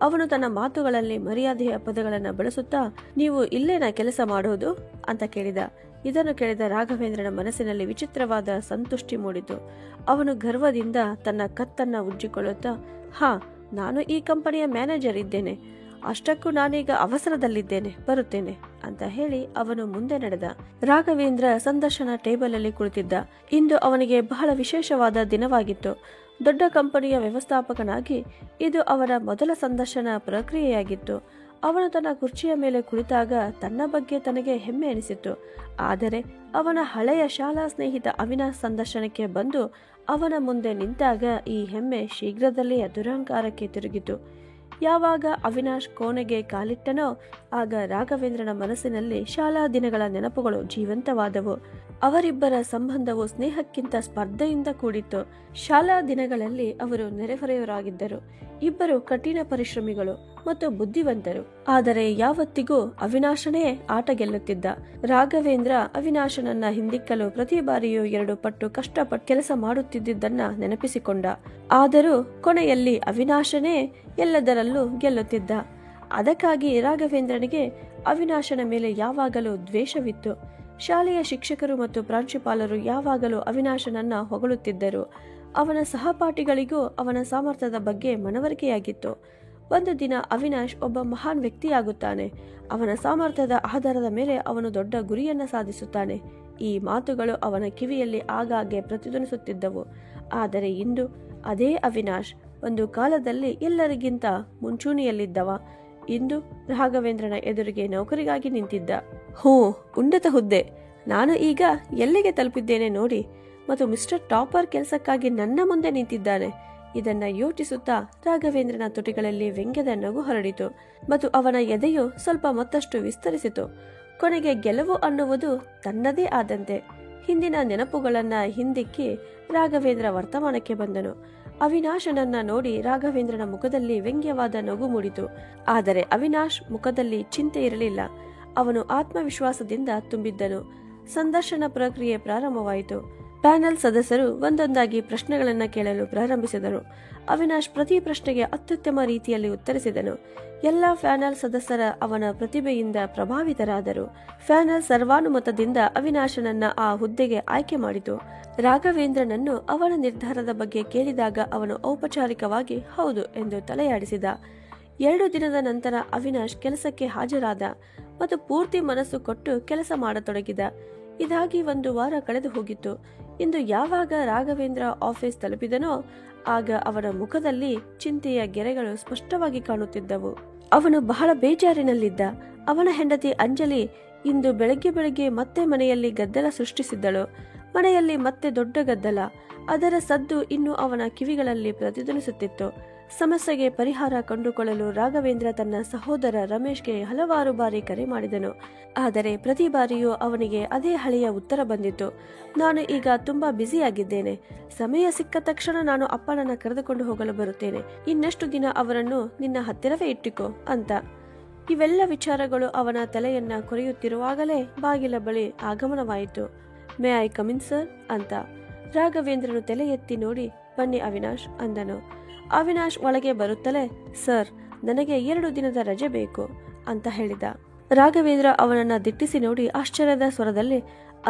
ಅವನು ತನ್ನ ಮಾತುಗಳಲ್ಲಿ ಮರ್ಯಾದೆಯ ಪದಗಳನ್ನು ಬಳಸುತ್ತಾ, ನೀವು ಇಲ್ಲೇನಾ ಕೆಲಸ ಮಾಡೋದು ಅಂತ ಕೇಳಿದ. ಇದನ್ನು ಕೇಳಿದ ರಾಘವೇಂದ್ರನ ಮನಸ್ಸಿನಲ್ಲಿ ವಿಚಿತ್ರವಾದ ಸಂತುಷ್ಟಿ ಮೂಡಿತು. ಅವನು ಗರ್ವದಿಂದ ತನ್ನ ಕತ್ತನ್ನ ಉಜ್ಜಿಕೊಳ್ಳುತ್ತಾ, ನಾನು ಈ ಕಂಪನಿಯ ಮ್ಯಾನೇಜರ್ ಇದ್ದೇನೆ. ಅಷ್ಟಕ್ಕೂ ನಾನೀಗ ಅವಸರದಲ್ಲಿದ್ದೇನೆ, ಬರುತ್ತೇನೆ ಅಂತ ಹೇಳಿ ಅವನು ಮುಂದೆ ನಡೆದ. ರಾಘವೇಂದ್ರ ಸಂದರ್ಶನ ಟೇಬಲ್ ಅಲ್ಲಿ ಕುಳಿತಿದ್ದ. ಇಂದು ಅವನಿಗೆ ಬಹಳ ವಿಶೇಷವಾದ ದಿನವಾಗಿತ್ತು. ದೊಡ್ಡ ಕಂಪನಿಯ ವ್ಯವಸ್ಥಾಪಕನಾಗಿ ಇದು ಅವನ ಮೊದಲ ಸಂದರ್ಶನ ಪ್ರಕ್ರಿಯೆಯಾಗಿತ್ತು. ಅವನು ತನ್ನ ಕುರ್ಚಿಯ ಮೇಲೆ ಕುಳಿತಾಗ ತನ್ನ ಬಗ್ಗೆ ತನಗೆ ಹೆಮ್ಮೆ ಎನಿಸಿತು. ಆದರೆ ಅವನ ಹಳೆಯ ಶಾಲಾ ಸ್ನೇಹಿತ ಅವಿನಾಶ್ ಸಂದರ್ಶನಕ್ಕೆ ಬಂದು ಅವನ ಮುಂದೆ ನಿಂತಾಗ ಈ ಹೆಮ್ಮೆ ಶೀಘ್ರದಲ್ಲೇ ದುರಹಂಕಾರಕ್ಕೆ ತಿರುಗಿತು. ಯಾವಾಗ ಅವಿನಾಶ್ ಕೋಣೆಗೆ ಕಾಲಿಟ್ಟನೋ ಆಗ ರಾಘವೇಂದ್ರನ ಮನಸ್ಸಿನಲ್ಲಿ ಶಾಲಾ ದಿನಗಳ ನೆನಪುಗಳು ಜೀವಂತವಾದವು. ಅವರಿಬ್ಬರ ಸಂಬಂಧವು ಸ್ನೇಹಕ್ಕಿಂತ ಸ್ಪರ್ಧೆಯಿಂದ ಕೂಡಿತ್ತು. ಶಾಲಾ ದಿನಗಳಲ್ಲಿ ಅವರು ನೆರೆಹೊರೆಯವರಾಗಿದ್ದರು. ಇಬ್ಬರು ಕಠಿಣ ಪರಿಶ್ರಮಿಗಳು ಮತ್ತು ಬುದ್ಧಿವಂತರು. ಆದರೆ ಯಾವತ್ತಿಗೂ ಅವಿನಾಶನೇ ಆಟ ಗೆಲ್ಲುತ್ತಿದ್ದ. ರಾಘವೇಂದ್ರ ಅವಿನಾಶನನ್ನ ಹಿಂದಿಕ್ಕಲು ಪ್ರತಿ ಬಾರಿಯೂ 2 ಪಟ್ಟು ಕಷ್ಟಪಟ್ಟು ಕೆಲಸ ಮಾಡುತ್ತಿದ್ದುದನ್ನ ನೆನಪಿಸಿಕೊಂಡ. ಆದರೂ ಕೊನೆಯಲ್ಲಿ ಅವಿನಾಶನೇ ಎಲ್ಲದರಲ್ಲೂ ಗೆಲ್ಲುತ್ತಿದ್ದ. ಅದಕ್ಕಾಗಿ ರಾಘವೇಂದ್ರನಿಗೆ ಅವಿನಾಶನ ಮೇಲೆ ಯಾವಾಗಲೂ ದ್ವೇಷವಿತ್ತು. ಶಾಲೆಯ ಶಿಕ್ಷಕರು ಮತ್ತು ಪ್ರಾಂಶುಪಾಲರು ಯಾವಾಗಲೂ ಅವಿನಾಶನನ್ನ ಹೊಗಳುತ್ತಿದ್ದರು. ಅವನ ಸಹಪಾಠಿಗಳಿಗೂ ಅವನ ಸಾಮರ್ಥ್ಯದ ಬಗ್ಗೆ ಮನವರಿಕೆಯಾಗಿತ್ತು. ಒಂದು ದಿನ ಅವಿನಾಶ್ ಒಬ್ಬ ಮಹಾನ್ ವ್ಯಕ್ತಿಯಾಗುತ್ತಾನೆ. ಅವನ ಸಾಮರ್ಥ್ಯದ ಆಧಾರದ ಮೇಲೆ ಅವನು ದೊಡ್ಡ ಗುರಿಯನ್ನ ಸಾಧಿಸುತ್ತಾನೆ. ಈ ಮಾತುಗಳು ಅವನ ಕಿವಿಯಲ್ಲಿ ಆಗಾಗ್ಗೆ ಪ್ರತಿಧ್ವನಿಸುತ್ತಿದ್ದವು. ಆದರೆ ಇಂದು ಅದೇ ಅವಿನಾಶ್ ಒಂದು ಕಾಲದಲ್ಲಿ ಎಲ್ಲರಿಗಿಂತ ಮುಂಚೂಣಿಯಲ್ಲಿದ್ದವ ಇಂದು ರಾಘವೇಂದ್ರನ ಎದುರಿಗೆ ನೌಕರಿಗಾಗಿ ನಿಂತಿದ್ದ. ಉನ್ನತ ಹುದ್ದೆ, ನಾನು ಈಗ ಎಲ್ಲಿಗೆ ತಲುಪಿದ್ದೇನೆ ನೋಡಿ, ಮತ್ತು ಮಿಸ್ಟರ್ ಟಾಪರ್ ಕೆಲಸಕ್ಕಾಗಿ ನನ್ನ ಮುಂದೆ ನಿಂತಿದ್ದಾನೆ. ಇದನ್ನ ಯೋಚಿಸುತ್ತಾ ರಾಘವೇಂದ್ರನ ತುಟಿಗಳಲ್ಲಿ ವ್ಯಂಗ್ಯದ ನಗು ಹರಡಿತು ಮತ್ತು ಅವನ ಎದೆಯು ಸ್ವಲ್ಪ ಮತ್ತಷ್ಟು ವಿಸ್ತರಿಸಿತು. ಕೊನೆಗೆ ಗೆಲುವು ಅನ್ನುವುದು ತನ್ನದೇ ಆದಂತೆ. ಹಿಂದಿನ ನೆನಪುಗಳನ್ನ ಹಿಂದಿಕ್ಕಿ ರಾಘವೇಂದ್ರ ವರ್ತಮಾನಕ್ಕೆ ಬಂದನು. ಅವಿನಾಶನನ್ನ ನೋಡಿ ರಾಘವೇಂದ್ರನ ಮುಖದಲ್ಲಿ ವ್ಯಂಗ್ಯವಾದ ನಗು ಮೂಡಿತು. ಆದರೆ ಅವಿನಾಶ್ ಮುಖದಲ್ಲಿ ಚಿಂತೆ ಇರಲಿಲ್ಲ. ಅವನು ಆತ್ಮವಿಶ್ವಾಸದಿಂದ ತುಂಬಿದ್ದನು. ಸಂದರ್ಶನ ಪ್ರಕ್ರಿಯೆ ಪ್ರಾರಂಭವಾಯಿತು. ಪ್ಯಾನೆಲ್ ಸದಸ್ಯರು ಒಂದೊಂದಾಗಿ ಪ್ರಶ್ನೆಗಳನ್ನು ಕೇಳಲು ಪ್ರಾರಂಭಿಸಿದರು. ಅವಿನಾಶ್ ಪ್ರತಿ ಪ್ರಶ್ನೆಗೆ ಅತ್ಯುತ್ತಮ ರೀತಿಯಲ್ಲಿ ಉತ್ತರಿಸಿದನು. ಎಲ್ಲ ಪ್ಯಾನೆಲ್ ಸದಸ್ಯರ ಅವನ ಪ್ರತಿಭೆಯಿಂದ ಪ್ರಭಾವಿತರಾದರು. ಪ್ಯಾನೆಲ್ ಸರ್ವಾನುಮತದಿಂದ ಅವಿನಾಶನನ್ನ ಆ ಹುದ್ದೆಗೆ ಆಯ್ಕೆ ಮಾಡಿತು. ರಾಘವೇಂದ್ರನನ್ನು ಅವನ ನಿರ್ಧಾರದ ಬಗ್ಗೆ ಕೇಳಿದಾಗ ಅವನು ಔಪಚಾರಿಕವಾಗಿ ಹೌದು ಎಂದು ತಲೆಯಾಡಿಸಿದ. 2 ದಿನದ ನಂತರ ಅವಿನಾಶ್ ಕೆಲಸಕ್ಕೆ ಹಾಜರಾದ ಮತ್ತು ಪೂರ್ತಿ ಮನಸ್ಸು ಕೊಟ್ಟು ಕೆಲಸ ಮಾಡತೊಡಗಿದ. ಇದಾಗಿ 1 ವಾರ ಕಳೆದು ಹೋಗಿತ್ತು. ಇಂದು ಯಾವಾಗ ರಾಘವೇಂದ್ರ ಆಫೀಸ್ ತಲುಪಿದನೋ ಆಗ ಅವನ ಮುಖದಲ್ಲಿ ಚಿಂತೆಯ ಗೆರೆಗಳು ಸ್ಪಷ್ಟವಾಗಿ ಕಾಣುತ್ತಿದ್ದವು. ಅವನು ಬಹಳ ಬೇಜಾರಿನಲ್ಲಿದ್ದ. ಅವನ ಹೆಂಡತಿ ಅಂಜಲಿ ಇಂದು ಬೆಳಗ್ಗೆ ಮತ್ತೆ ಮನೆಯಲ್ಲಿ ಗದ್ದಲ ಸೃಷ್ಟಿಸಿದ್ದಳು. ಮನೆಯಲ್ಲಿ ಮತ್ತೆ ದೊಡ್ಡ ಗದ್ದಲ. ಅದರ ಸದ್ದು ಇನ್ನು ಅವನ ಕಿವಿಗಳಲ್ಲಿ ಪ್ರತಿಧ್ವನಿಸುತ್ತಿತ್ತು. ಸಮಸ್ಯೆಗೆ ಪರಿಹಾರ ಕಂಡುಕೊಳ್ಳಲು ರಾಘವೇಂದ್ರ ತನ್ನ ಸಹೋದರ ರಮೇಶ್ಗೆ ಹಲವಾರು ಬಾರಿ ಕರೆ ಮಾಡಿದನು. ಆದರೆ ಪ್ರತಿ ಬಾರಿಯೂ ಅವನಿಗೆ ಅದೇ ಹಳೆಯ ಉತ್ತರ ಬಂದಿತ್ತು. ನಾನು ಈಗ ತುಂಬಾ ಬ್ಯುಸಿಯಾಗಿದ್ದೇನೆ. ಸಮಯ ಸಿಕ್ಕ ತಕ್ಷಣ ನಾನು ಅಪ್ಪನನ್ನ ಕರೆದುಕೊಂಡು ಹೋಗಲು ಬರುತ್ತೇನೆ. ಇನ್ನೆಷ್ಟು ದಿನ ಅವರನ್ನು ನಿನ್ನ ಹತ್ತಿರವೇ ಇಟ್ಟಿಕೋ ಅಂತ. ಇವೆಲ್ಲ ವಿಚಾರಗಳು ಅವನ ತಲೆಯನ್ನ ಕೊರೆಯುತ್ತಿರುವಾಗಲೇ ಬಾಗಿಲ ಬಳಿ ಆಗಮನವಾಯಿತು. ಮೇ ಐ ಕಮಿನ್ ಸರ್ ಅಂತ. ರಾಘವೇಂದ್ರನು ತಲೆ ಎತ್ತಿ ನೋಡಿ, ಬನ್ನಿ ಅವಿನಾಶ್ ಅಂದನು. ಅವಿನಾಶ್ ಒಳಗೆ ಬರುತ್ತಲೇ, ಸರ್, ನನಗೆ 2 ದಿನದ ರಜೆ ಬೇಕು ಅಂತ ಹೇಳಿದ. ರಾಘವೇಂದ್ರ ಅವನನ್ನ ದಿಟ್ಟಿಸಿ ನೋಡಿ ಆಶ್ಚರ್ಯದ ಸ್ವರದಲ್ಲಿ,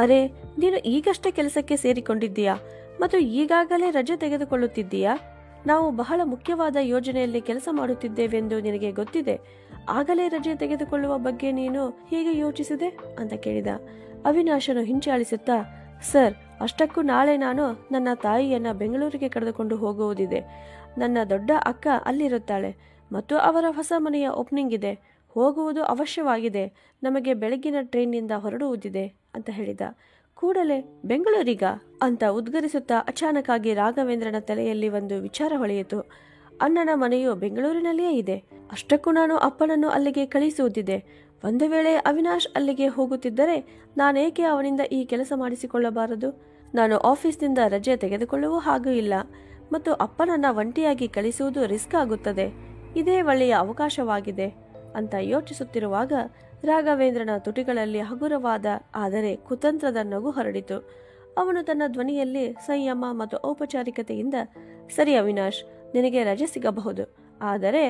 ಅರೆ, ನೀನು ಈಗಷ್ಟೇ ಕೆಲಸಕ್ಕೆ ಸೇರಿಕೊಂಡಿದ್ದೀಯಾ ಮತ್ತು ಈಗಾಗಲೇ ರಜೆ ತೆಗೆದುಕೊಳ್ಳುತ್ತಿದ್ದೀಯಾ? ನಾವು ಬಹಳ ಮುಖ್ಯವಾದ ಯೋಜನೆಯಲ್ಲಿ ಕೆಲಸ ಮಾಡುತ್ತಿದ್ದೇವೆಂದು ನಿನಗೆ ಗೊತ್ತಿದೆ, ಆಗಲೇ ರಜೆ ತೆಗೆದುಕೊಳ್ಳುವ ಬಗ್ಗೆ ನೀನು ಹೇಗೆ ಯೋಚಿಸಿದೆ ಅಂತ ಕೇಳಿದ. ಅವಿನಾಶನು ಹಿಂಚಾಳಿಸುತ್ತಾ, ಸರ್, ಅಷ್ಟಕ್ಕೂ ನಾಳೆ ನಾನು ನನ್ನ ತಾಯಿಯನ್ನ ಬೆಂಗಳೂರಿಗೆ ಕರೆದುಕೊಂಡು ಹೋಗುವುದಿದೆ. ನನ್ನ ದೊಡ್ಡ ಅಕ್ಕ ಅಲ್ಲಿರುತ್ತಾಳೆ ಮತ್ತು ಅವರ ಹೊಸ ಮನೆಯ ಓಪನಿಂಗ್ ಇದೆ. ಹೋಗುವುದು ಅವಶ್ಯವಾಗಿದೆ. ನಮಗೆ ಬೆಳಗಿನ ಟ್ರೈನ್ನಿಂದ ಹೊರಡುವುದಿದೆ ಅಂತ ಹೇಳಿದ. ಕೂಡಲೇ ಬೆಂಗಳೂರಿಗ ಅಂತ ಉದ್ಗರಿಸುತ್ತಾ ಅಚಾನಕ್ಕಾಗಿ ರಾಘವೇಂದ್ರನ ತಲೆಯಲ್ಲಿ ಒಂದು ವಿಚಾರ ಹೊಳೆಯಿತು. ಅಣ್ಣನ ಮನೆಯು ಬೆಂಗಳೂರಿನಲ್ಲಿಯೇ ಇದೆ. ಅಷ್ಟಕ್ಕೂ ನಾನು ಅಪ್ಪನನ್ನು ಅಲ್ಲಿಗೆ ಕಳಿಸುವುದಿದೆ. ಒಂದು ವೇಳೆ ಅವಿನಾಶ್ ಅಲ್ಲಿಗೆ ಹೋಗುತ್ತಿದ್ದರೆ ನಾನೇಕೆ ಅವನಿಂದ ಈ ಕೆಲಸ ಮಾಡಿಸಿಕೊಳ್ಳಬಾರದು? ನಾನು ಆಫೀಸ್ನಿಂದ ರಜೆ ತೆಗೆದುಕೊಳ್ಳುವ ಹಾಗೂ ಇಲ್ಲ ಮತ್ತು ಅಪ್ಪನನ್ನ ಒಂಟಿಯಾಗಿ ಕಳಿಸುವುದು ರಿಸ್ಕ್ ಆಗುತ್ತದೆ. ಇದೇ ಒಳ್ಳೆಯ ಅವಕಾಶವಾಗಿದೆ ಅಂತ ಯೋಚಿಸುತ್ತಿರುವಾಗ ರಾಘವೇಂದ್ರನ ತುಟಿಗಳಲ್ಲಿ ಹಗುರವಾದ ಆದರೆ ಕುತಂತ್ರದ ನಗು ಹರಡಿತು. ಅವನು ತನ್ನ ಧ್ವನಿಯಲ್ಲಿ ಸಂಯಮ ಮತ್ತು ಔಪಚಾರಿಕತೆಯಿಂದ, ಸರಿ ಅವಿನಾಶ್, ನಿನಗೆ ರಜೆ ಸಿಗಬಹುದು. ಆದರೆ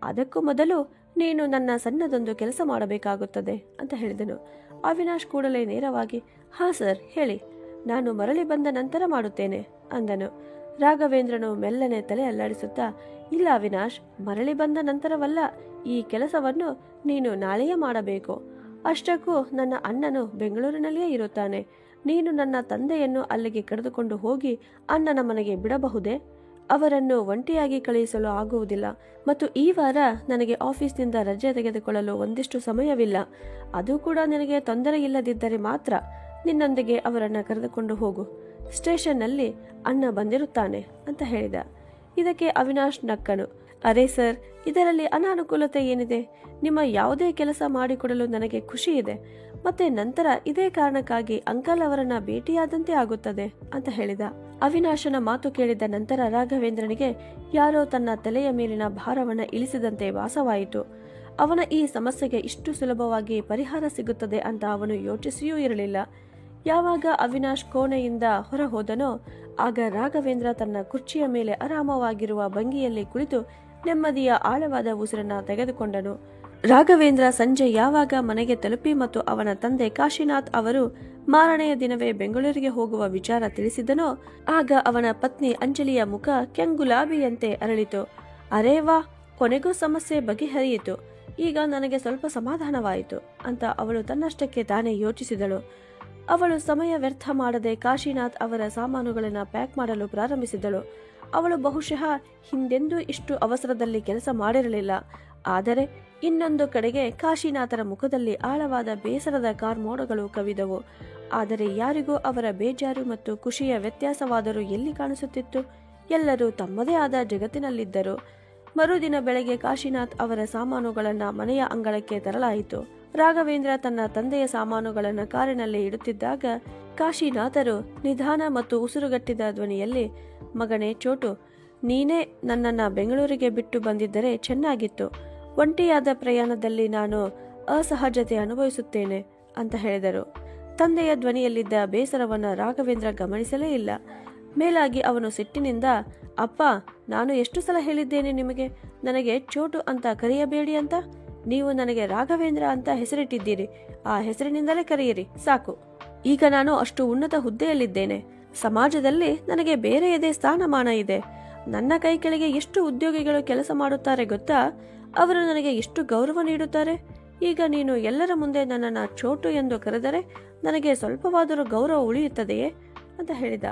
ಅದಕ್ಕೂ ಮೊದಲು ನೀನು ನನ್ನ ಸಣ್ಣದೊಂದು ಕೆಲಸ ಮಾಡಬೇಕಾಗುತ್ತದೆ ಅಂತ ಹೇಳಿದನು. ಅವಿನಾಶ್ ಕೂಡಲೇ ನೇರವಾಗಿ, ಹಾ ಸರ್, ಹೇಳಿ, ನಾನು ಮರಳಿ ಬಂದ ನಂತರ ಮಾಡುತ್ತೇನೆ ಅಂದನು. ರಾಘವೇಂದ್ರನು ಮೆಲ್ಲನೆ ತಲೆ ಅಲ್ಲಾಡಿಸುತ್ತಾ, ಇಲ್ಲ ಅವಿನಾಶ್, ಮರಳಿ ಬಂದ ನಂತರವಲ್ಲ, ಈ ಕೆಲಸವನ್ನು ನೀನು ನಾಳೆಯೇ ಮಾಡಬೇಕು. ಅಷ್ಟಕ್ಕೂ ನನ್ನ ಅಣ್ಣನು ಬೆಂಗಳೂರಿನಲ್ಲಿಯೇ ಇರುತ್ತಾನೆ. ನೀನು ನನ್ನ ತಂದೆಯನ್ನು ಅಲ್ಲಿಗೆ ಕರೆದುಕೊಂಡು ಹೋಗಿ ಅಣ್ಣನ ಮನೆಗೆ ಬಿಡಬಹುದೇ? ಅವರನ್ನು ಒಂಟಿಯಾಗಿ ಕಳುಹಿಸಲು ಆಗುವುದಿಲ್ಲ ಮತ್ತು ಈ ವಾರ ನನಗೆ ಆಫೀಸ್ನಿಂದ ರಜೆ ತೆಗೆದುಕೊಳ್ಳಲು ಒಂದಿಷ್ಟು ಸಮಯವಿಲ್ಲ. ಅದು ಕೂಡ ನಿನಗೆ ತೊಂದರೆ ಇಲ್ಲದಿದ್ದರೆ ಮಾತ್ರ ನಿನ್ನೊಂದಿಗೆ ಅವರನ್ನು ಕರೆದುಕೊಂಡು ಹೋಗು. ಸ್ಟೇಷನ್ನಲ್ಲಿ ಅಣ್ಣ ಬಂದಿರುತ್ತಾನೆ ಅಂತ ಹೇಳಿದ. ಇದಕ್ಕೆ ಅವಿನಾಶ್ ನಕ್ಕನು. ಅರೆ ಸರ್, ಇದರಲ್ಲಿ ಅನಾನುಕೂಲತೆ ಏನಿದೆ? ನಿಮ್ಮ ಯಾವುದೇ ಕೆಲಸ ಮಾಡಿಕೊಡಲು ನನಗೆ ಖುಷಿ ಇದೆ. ಮತ್ತೆ ನಂತರ ಇದೇ ಕಾರಣಕ್ಕಾಗಿ ಅಂಕಲ್ ಅವರನ್ನ ಭೇಟಿಯಾದಂತೆ ಆಗುತ್ತದೆ ಅಂತ ಹೇಳಿದ. ಅವಿನಾಶನ ಮಾತು ಕೇಳಿದ ನಂತರ ರಾಘವೇಂದ್ರನಿಗೆ ಯಾರೋ ತನ್ನ ತಲೆಯ ಮೇಲಿನ ಭಾರವನ್ನ ಇಳಿಸಿದಂತೆ ಭಾಸವಾಯಿತು. ಅವನ ಈ ಸಮಸ್ಯೆಗೆ ಇಷ್ಟು ಸುಲಭವಾಗಿ ಪರಿಹಾರ ಸಿಗುತ್ತದೆ ಅಂತ ಅವನು ಯೋಚಿಸಿಯೂ ಇರಲಿಲ್ಲ. ಯಾವಾಗ ಅವಿನಾಶ್ ಕೋಣೆಯಿಂದ ಹೊರ ಹೋದನೋ ಆಗ ರಾಘವೇಂದ್ರ ತನ್ನ ಕುರ್ಚಿಯ ಮೇಲೆ ಆರಾಮವಾಗಿರುವ ಭಂಗಿಯಲ್ಲಿ ಕುಳಿತು ನೆಮ್ಮದಿಯ ಆಳವಾದ ಉಸಿರನ್ನ ತೆಗೆದುಕೊಂಡನು. ರಾಘವೇಂದ್ರ ಸಂಜೆ ಯಾವಾಗ ಮನೆಗೆ ತಲುಪಿ ಮತ್ತು ಅವನ ತಂದೆ ಕಾಶಿನಾಥ್ ಅವರು ಮಾರನೆಯ ದಿನವೇ ಬೆಂಗಳೂರಿಗೆ ಹೋಗುವ ವಿಚಾರ ತಿಳಿಸಿದನೋ ಆಗ ಅವನ ಪತ್ನಿ ಅಂಜಲಿಯ ಮುಖ ಕೆಂಗುಲಾಬಿಯಂತೆ ಅರಳಿತು. ಅರೇ ವಾ, ಕೊನೆಗೂ ಸಮಸ್ಯೆ ಬಗೆಹರಿಯಿತು. ಈಗ ನನಗೆ ಸ್ವಲ್ಪ ಸಮಾಧಾನವಾಯಿತು ಅಂತ ಅವಳು ತನ್ನಷ್ಟಕ್ಕೆ ತಾನೇ ಯೋಚಿಸಿದಳು. ಅವಳು ಸಮಯ ವ್ಯರ್ಥ ಮಾಡದೆ ಕಾಶಿನಾಥ್ ಅವರ ಸಾಮಾನುಗಳನ್ನು ಪ್ಯಾಕ್ ಮಾಡಲು ಪ್ರಾರಂಭಿಸಿದಳು. ಅವಳು ಬಹುಶಃ ಹಿಂದೆಂದೂ ಇಷ್ಟು ಅವಸರದಲ್ಲಿ ಕೆಲಸ ಮಾಡಿರಲಿಲ್ಲ. ಆದರೆ ಇನ್ನೊಂದು ಕಡೆಗೆ ಕಾಶಿನಾಥರ ಮುಖದಲ್ಲಿ ಆಳವಾದ ಬೇಸರದ ಕಾರ್ಮೋಡಗಳು ಕವಿದವು. ಆದರೆ ಯಾರಿಗೂ ಅವರ ಬೇಜಾರು ಮತ್ತು ಖುಷಿಯ ವ್ಯತ್ಯಾಸವಾದರೂ ಎಲ್ಲಿ ಕಾಣಿಸುತ್ತಿತ್ತು? ಎಲ್ಲರೂ ತಮ್ಮದೇ ಆದ ಜಗತ್ತಿನಲ್ಲಿದ್ದರು. ಮರುದಿನ ಬೆಳಗ್ಗೆ ಕಾಶಿನಾಥ್ ಅವರ ಸಾಮಾನುಗಳನ್ನು ಮನೆಯ ಅಂಗಳಕ್ಕೆ ತರಲಾಯಿತು. ರಾಘವೇಂದ್ರ ತನ್ನ ತಂದೆಯ ಸಾಮಾನುಗಳನ್ನು ಕಾರಿನಲ್ಲಿ ಇಡುತ್ತಿದ್ದಾಗ ಕಾಶಿನಾಥರು ನಿಧಾನ ಮತ್ತು ಉಸಿರುಗಟ್ಟಿದ ಧ್ವನಿಯಲ್ಲಿ, ಮಗನೇ ಚೋಟು, ನೀನೇ ನನ್ನನ್ನು ಬೆಂಗಳೂರಿಗೆ ಬಿಟ್ಟು ಬಂದಿದ್ದರೆ ಚೆನ್ನಾಗಿತ್ತು. ಒಂಟಿಯಾದ ಪ್ರಯಾಣದಲ್ಲಿ ನಾನು ಅಸಹಜತೆ ಅನುಭವಿಸುತ್ತೇನೆ ಅಂತ ಹೇಳಿದರು. ತಂದೆಯ ಧ್ವನಿಯಲ್ಲಿದ್ದ ಬೇಸರವನ್ನು ರಾಘವೇಂದ್ರ ಗಮನಿಸಲೇ ಇಲ್ಲ. ಮೇಲಾಗಿ ಅವನು ಸಿಟ್ಟಿನಿಂದ, ಅಪ್ಪ, ನಾನು ಎಷ್ಟು ಸಲ ಹೇಳಿದ್ದೇನೆ ನಿಮಗೆ ನನಗೆ ಚೋಟು ಅಂತ ಕರೆಯಬೇಡಿ ಅಂತ? ನೀವು ನನಗೆ ರಾಘವೇಂದ್ರ ಅಂತ ಹೆಸರಿಟ್ಟಿದ್ದೀರಿ. ಆ ಹೆಸರಿನಿಂದಲೇ ಕರೆಯಿರಿ ಸಾಕು. ಈಗ ನಾನು ಅಷ್ಟು ಉನ್ನತ ಹುದ್ದೆಯಲ್ಲಿದ್ದೇನೆ. ಸಮಾಜದಲ್ಲಿ ನನಗೆ ಬೇರೆಯದೇ ಸ್ಥಾನಮಾನ ಇದೆ. ನನ್ನ ಕೈ ಕೆಳಗೆ ಎಷ್ಟು ಉದ್ಯೋಗಿಗಳು ಕೆಲಸ ಮಾಡುತ್ತಾರೆ ಗೊತ್ತಾ? ಅವರು ನನಗೆ ಎಷ್ಟು ಗೌರವ ನೀಡುತ್ತಾರೆ. ಈಗ ನೀನು ಎಲ್ಲರ ಮುಂದೆ ನನ್ನನ್ನು ಚೋಟು ಎಂದು ಕರೆದರೆ ನನಗೆ ಸ್ವಲ್ಪವಾದರೂ ಗೌರವ ಉಳಿಯುತ್ತದೆಯೇ ಅಂತ ಹೇಳಿದ.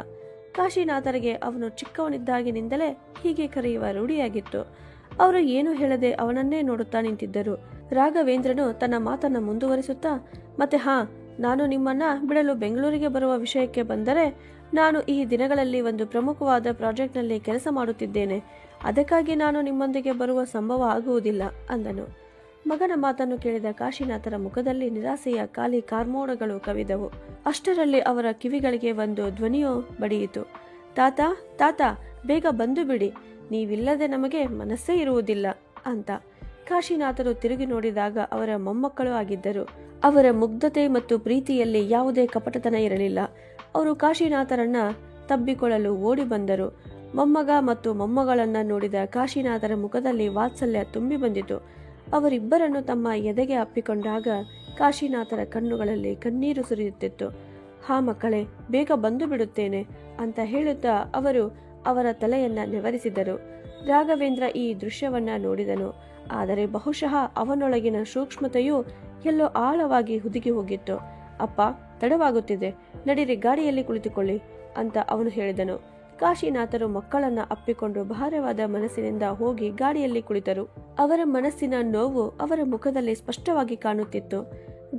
ಕಾಶಿನಾಥರಿಗೆ ಅವನು ಚಿಕ್ಕವನಿದ್ದಾಗಿನಿಂದಲೇ ಹೀಗೆ ಕರೆಯುವ ರೂಢಿಯಾಗಿತ್ತು. ಅವರು ಏನು ಹೇಳದೆ ಅವನನ್ನೇ ನೋಡುತ್ತಾ ನಿಂತಿದ್ದರು. ರಾಘವೇಂದ್ರನು ತನ್ನ ಮಾತನ್ನು ಮುಂದುವರಿಸುತ್ತಾ, ಮತ್ತೆ ನಾನು ನಿಮ್ಮನ್ನ ಬಿಡಲು ಬೆಂಗಳೂರಿಗೆ ಬರುವ ವಿಷಯಕ್ಕೆ ಬಂದರೆ, ನಾನು ಈ ದಿನಗಳಲ್ಲಿ ಒಂದು ಪ್ರಮುಖವಾದ ಪ್ರಾಜೆಕ್ಟ್ನಲ್ಲಿ ಕೆಲಸ ಮಾಡುತ್ತಿದ್ದೇನೆ. ಅದಕ್ಕಾಗಿ ನಾನು ನಿಮ್ಮೊಂದಿಗೆ ಬರುವ ಸಂಭವ ಆಗುವುದಿಲ್ಲ ಅಂದನು. ಮಗನ ಮಾತನ್ನು ಕೇಳಿದ ಕಾಶಿನಾಥರ ಮುಖದಲ್ಲಿ ನಿರಾಸೆಯ ಖಾಲಿ ಕಾರ್ಮೋಡಗಳು ಕವಿದವು. ಅಷ್ಟರಲ್ಲಿ ಅವರ ಕಿವಿಗಳಿಗೆ ಒಂದು ಧ್ವನಿಯು ಬಡಿಯಿತು. ತಾತ, ತಾತ, ಬೇಗ ಬಂದು ಬಿಡಿ, ನೀವಿಲ್ಲದೆ ನಮಗೆ ಮನಸ್ಸೇ ಇರುವುದಿಲ್ಲ ಅಂತ. ಕಾಶಿನಾಥರು ತಿರುಗಿ ನೋಡಿದಾಗ ಅವರ ಮೊಮ್ಮಕ್ಕಳು ಆಗಿದ್ದರು. ಅವರ ಮುಗ್ಧತೆ ಮತ್ತು ಪ್ರೀತಿಯಲ್ಲಿ ಯಾವುದೇ ಕಪಟತನ ಇರಲಿಲ್ಲ. ಅವರು ಕಾಶಿನಾಥರನ್ನ ತಬ್ಬಿಕೊಳ್ಳಲು ಓಡಿ ಬಂದರು. ಮೊಮ್ಮಗ ಮತ್ತು ಮೊಮ್ಮಗಳನ್ನ ನೋಡಿದ ಕಾಶಿನಾಥರ ಮುಖದಲ್ಲಿ ವಾತ್ಸಲ್ಯ ತುಂಬಿ ಬಂದಿತು. ಅವರಿಬ್ಬರನ್ನು ತಮ್ಮ ಎದೆಗೆ ಅಪ್ಪಿಕೊಂಡಾಗ ಕಾಶಿನಾಥರ ಕಣ್ಣುಗಳಲ್ಲಿ ಕಣ್ಣೀರು ಸುರಿಯುತ್ತಿತ್ತು. ಹಾ ಮಕ್ಕಳೇ, ಬೇಗ ಬಂದು ಬಿಡುತ್ತೇನೆ ಅಂತ ಹೇಳುತ್ತಾ ಅವರು ಅವರ ತಲೆಯನ್ನ ನೆವರಿಸಿದರು. ರಾಘವೇಂದ್ರ ಈ ದೃಶ್ಯವನ್ನ ನೋಡಿದನು. ಆದರೆ ಬಹುಶಃ ಅವನೊಳಗಿನ ಸೂಕ್ಷ್ಮತೆಯು ಎಲ್ಲೋ ಆಳವಾಗಿ ಹುದುಗಿ ಹೋಗಿತ್ತು. ಅಪ್ಪ, ತಡವಾಗುತ್ತಿದೆ, ನಡೀರಿ, ಗಾಡಿಯಲ್ಲಿ ಕುಳಿತುಕೊಳ್ಳಿ ಅಂತ ಅವನು ಹೇಳಿದನು. ಕಾಶಿನಾಥರು ಮಕ್ಕಳನ್ನ ಅಪ್ಪಿಕೊಂಡು ಭಾರವಾದ ಮನಸ್ಸಿನಿಂದ ಹೋಗಿ ಗಾಡಿಯಲ್ಲಿ ಕುಳಿತರು. ಅವರ ಮನಸ್ಸಿನ ನೋವು ಅವರ ಮುಖದಲ್ಲಿ ಸ್ಪಷ್ಟವಾಗಿ ಕಾಣುತ್ತಿತ್ತು.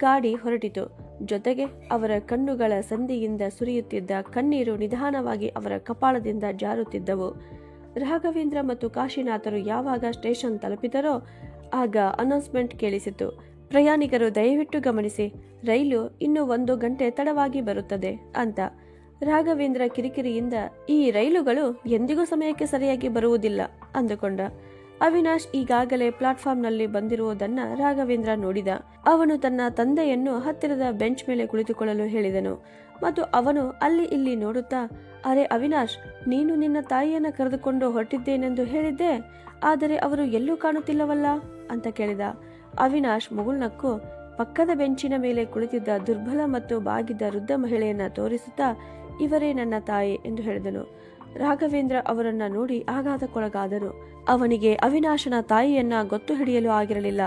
ಗಾಡಿ ಹೊರಟಿತು. ಜೊತೆಗೆ ಅವರ ಕಣ್ಣುಗಳ ಸಂದಿಯಿಂದ ಸುರಿಯುತ್ತಿದ್ದ ಕಣ್ಣೀರು ನಿಧಾನವಾಗಿ ಅವರ ಕಪಾಳದಿಂದ ಜಾರುತ್ತಿದ್ದವು. ರಾಘವೇಂದ್ರ ಮತ್ತು ಕಾಶಿನಾಥರು ಯಾವಾಗ ಸ್ಟೇಷನ್ ತಲುಪಿದರೋ ಆಗ ಅನೌನ್ಸ್ಮೆಂಟ್ ಕೇಳಿಸಿತು. ಪ್ರಯಾಣಿಕರು ದಯವಿಟ್ಟು ಗಮನಿಸಿ, ರೈಲು ಇನ್ನು 1 ಗಂಟೆ ತಡವಾಗಿ ಬರುತ್ತದೆ ಅಂತ. ರಾಘವೇಂದ್ರ ಕಿರಿಕಿರಿಯಿಂದ ಈ ರೈಲುಗಳು ಎಂದಿಗೂ ಸಮಯಕ್ಕೆ ಸರಿಯಾಗಿ ಬರುವುದಿಲ್ಲ ಅಂದುಕೊಂಡ. ಅವಿನಾಶ್ ಈಗಾಗಲೇ ಪ್ಲಾಟ್ಫಾರ್ಮ್ನಲ್ಲಿ ಬಂದಿರುವುದನ್ನ ರಾಘವೇಂದ್ರ ನೋಡಿದ. ಅವನು ತನ್ನ ತಂದೆಯನ್ನು ಹತ್ತಿರದ ಬೆಂಚ್ ಮೇಲೆ ಕುಳಿತುಕೊಳ್ಳಲು ಹೇಳಿದನು ಮತ್ತು ಅವನು ಅಲ್ಲಿ ಇಲ್ಲಿ ನೋಡುತ್ತಾ, ಅರೆ ಅವಿನಾಶ್, ನೀನು ನಿನ್ನ ತಾಯಿಯನ್ನ ಕರೆದುಕೊಂಡು ಹೊರಟಿದ್ದೇನೆಂದು ಹೇಳಿದ್ದೆ, ಆದರೆ ಅವರು ಎಲ್ಲೂ ಕಾಣುತ್ತಿಲ್ಲವಲ್ಲ ಅಂತ ಕೇಳಿದ. ಅವಿನಾಶ್ ಮುಗುಳ್ನಕ್ಕು ಪಕ್ಕದ ಬೆಂಚಿನ ಮೇಲೆ ಕುಳಿತಿದ್ದ ದುರ್ಬಲ ಮತ್ತು ಬಾಗಿದ್ದ ವೃದ್ಧ ಮಹಿಳೆಯನ್ನ ತೋರಿಸುತ್ತಾ, ಇವರೇ ನನ್ನ ತಾಯಿ ಎಂದು ಹೇಳಿದನು. ರಾಘವೇಂದ್ರ ಅವರನ್ನ ನೋಡಿ ಆಘಾತಕ್ಕೊಳಗಾದನು. ಅವನಿಗೆ ಅವಿನಾಶನ ತಾಯಿಯನ್ನ ಗೊತ್ತು ಹಿಡಿಯಲು ಆಗಿರಲಿಲ್ಲ.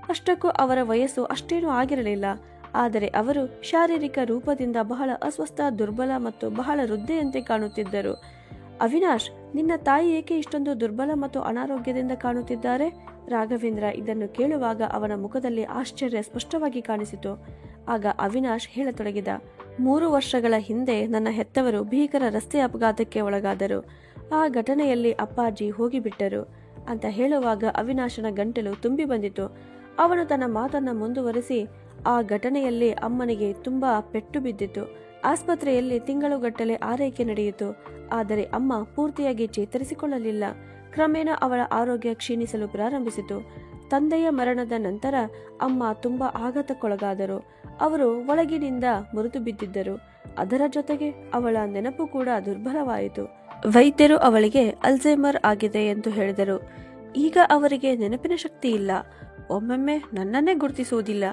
ಅಷ್ಟಕ್ಕೂ ಅವರ ವಯಸ್ಸು ಅಷ್ಟೇನೂ ಆಗಿರಲಿಲ್ಲ. ಆದರೆ ಅವರು ಶಾರೀರಿಕ ರೂಪದಿಂದ ಬಹಳ ಅಸ್ವಸ್ಥ, ದುರ್ಬಲ ಮತ್ತು ಬಹಳ ವೃದ್ಧೆಯಂತೆ ಕಾಣುತ್ತಿದ್ದರು. ಅವಿನಾಶ್, ನಿನ್ನ ತಾಯಿ ಏಕೆ ಇಷ್ಟೊಂದು ದುರ್ಬಲ ಮತ್ತು ಅನಾರೋಗ್ಯದಿಂದ ಕಾಣುತ್ತಿದ್ದಾರೆ? ರಾಘವೇಂದ್ರ ಇದನ್ನು ಕೇಳುವಾಗ ಅವನ ಮುಖದಲ್ಲಿ ಆಶ್ಚರ್ಯ ಸ್ಪಷ್ಟವಾಗಿ ಕಾಣಿಸಿತು. ಆಗ ಅವಿನಾಶ್ ಹೇಳತೊಡಗಿದ, 3 ವರ್ಷಗಳ ಹಿಂದೆ ನನ್ನ ಹೆತ್ತವರು ಭೀಕರ ರಸ್ತೆ ಅಪಘಾತಕ್ಕೆ ಒಳಗಾದರು. ಆ ಘಟನೆಯಲ್ಲಿ ಅಪ್ಪಾಜಿ ಹೋಗಿಬಿಟ್ಟರು ಅಂತ ಹೇಳುವಾಗ ಅವಿನಾಶನ ಗಂಟಲು ತುಂಬಿ ಬಂದಿತು. ಅವನು ತನ್ನ ಮಾತನ್ನ ಮುಂದುವರಿಸಿ, ಆ ಘಟನೆಯಲ್ಲಿ ಅಮ್ಮನಿಗೆ ತುಂಬಾ ಪೆಟ್ಟು ಬಿದ್ದಿತು. ಆಸ್ಪತ್ರೆಯಲ್ಲಿ ತಿಂಗಳುಗಟ್ಟಲೆ ಆರೈಕೆ ನಡೆಯಿತು. ಆದರೆ ಅಮ್ಮ ಪೂರ್ತಿಯಾಗಿ ಚೇತರಿಸಿಕೊಳ್ಳಲಿಲ್ಲ. ಕ್ರಮೇಣ ಅವಳ ಆರೋಗ್ಯ ಕ್ಷೀಣಿಸಲು ಪ್ರಾರಂಭಿಸಿತು. ತಂದೆಯ ಮರಣದ ನಂತರ ಅಮ್ಮ ತುಂಬಾ ಆಘಾತಕ್ಕೊಳಗಾದರು. ಅವರು ಒಳಗಿನಿಂದ ಮುರಿದು ಬಿದ್ದಿದ್ದರು. ಅದರ ಜೊತೆಗೆ ಅವಳ ನೆನಪು ಕೂಡ ದುರ್ಬಲವಾಯಿತು. ವೈದ್ಯರು ಅವಳಿಗೆ ಅಲ್ಝೈಮರ್ ಆಗಿದೆ ಎಂದು ಹೇಳಿದರು. ಈಗ ಅವರಿಗೆ ನೆನಪಿನ ಶಕ್ತಿ ಇಲ್ಲ. ಒಮ್ಮೊಮ್ಮೆ ನನ್ನನ್ನೇ ಗುರುತಿಸುವುದಿಲ್ಲ.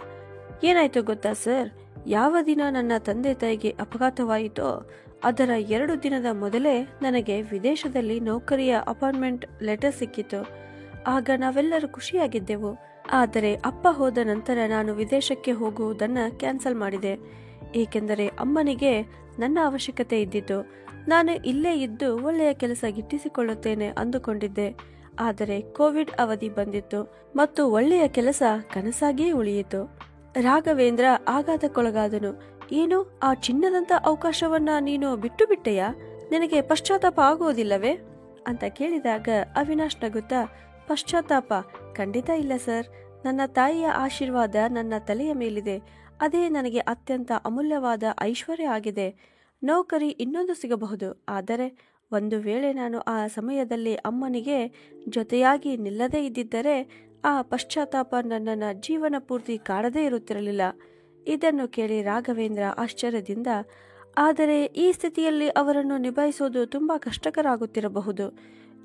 ಏನಾಯ್ತು ಗೊತ್ತಾ ಸರ್, ಯಾವ ದಿನ ನನ್ನ ತಂದೆ ತಾಯಿಗೆ ಅಪಘಾತವಾಯಿತೋ ಅದರ 2 ದಿನದ ಮೊದಲೇ ನನಗೆ ವಿದೇಶದಲ್ಲಿ ನೌಕರಿಯ ಅಪಾಯಿಂಟ್ಮೆಂಟ್ ಲೆಟರ್ ಸಿಕ್ಕಿತು. ಆಗ ನಾವೆಲ್ಲರೂ ಖುಷಿಯಾಗಿದ್ದೆವು. ಆದರೆ ಅಪ್ಪ ಹೋದ ನಂತರ ನಾನು ವಿದೇಶಕ್ಕೆ ಹೋಗುವುದನ್ನ ಕ್ಯಾನ್ಸಲ್ ಮಾಡಿದೆ. ಏಕೆಂದರೆ ಅಮ್ಮನಿಗೆ ನನ್ನ ಅವಶ್ಯಕತೆ ಇದ್ದಿತು. ನಾನು ಇಲ್ಲೇ ಇದ್ದು ಒಳ್ಳೆಯ ಕೆಲಸ ಗಿಟ್ಟಿಸಿಕೊಳ್ಳುತ್ತೇನೆ ಅಂದುಕೊಂಡಿದ್ದೆ. ಆದರೆ ಕೋವಿಡ್ ಅವಧಿ ಬಂದಿತ್ತು ಮತ್ತು ಒಳ್ಳೆಯ ಕೆಲಸ ಕನಸಾಗಿಯೇ ಉಳಿಯಿತು. ರಾಘವೇಂದ್ರ ಆಘಾತಕ್ಕೊಳಗಾದನು. ಏನು, ಆ ಚಿನ್ನದಂತ ಅವಕಾಶವನ್ನ ನೀನು ಬಿಟ್ಟು ಬಿಟ್ಟೆಯಾ? ನಿನಗೆ ಪಶ್ಚಾತ್ತಾಪ ಆಗುವುದಿಲ್ಲವೇ ಅಂತ ಕೇಳಿದಾಗ ಅವಿನಾಶ್ ನಗುತ್ತಾ, ಪಶ್ಚಾತ್ತಾಪ ಖಂಡಿತ ಇಲ್ಲ ಸರ್. ನನ್ನ ತಾಯಿಯ ಆಶೀರ್ವಾದ ನನ್ನ ತಲೆಯ ಮೇಲಿದೆ. ಅದೇ ನನಗೆ ಅತ್ಯಂತ ಅಮೂಲ್ಯವಾದ ಐಶ್ವರ್ಯ ಆಗಿದೆ. ನೌಕರಿ ಇನ್ನೊಂದು ಸಿಗಬಹುದು. ಆದರೆ ಒಂದು ವೇಳೆ ನಾನು ಆ ಸಮಯದಲ್ಲಿ ಅಮ್ಮನಿಗೆ ಜೊತೆಯಾಗಿ ನಿಲ್ಲದೇ ಇದ್ದಿದ್ದರೆ ಆ ಪಶ್ಚಾತ್ತಾಪ ನನ್ನನ್ನು ಜೀವನ ಪೂರ್ತಿ ಕಾಡದೇ ಇರುತ್ತಿರಲಿಲ್ಲ. ಇದನ್ನು ಕೇಳಿ ರಾಘವೇಂದ್ರ ಆಶ್ಚರ್ಯದಿಂದ, ಆದರೆ ಈ ಸ್ಥಿತಿಯಲ್ಲಿ ಅವರನ್ನು ನಿಭಾಯಿಸುವುದು ತುಂಬಾ ಕಷ್ಟಕರ.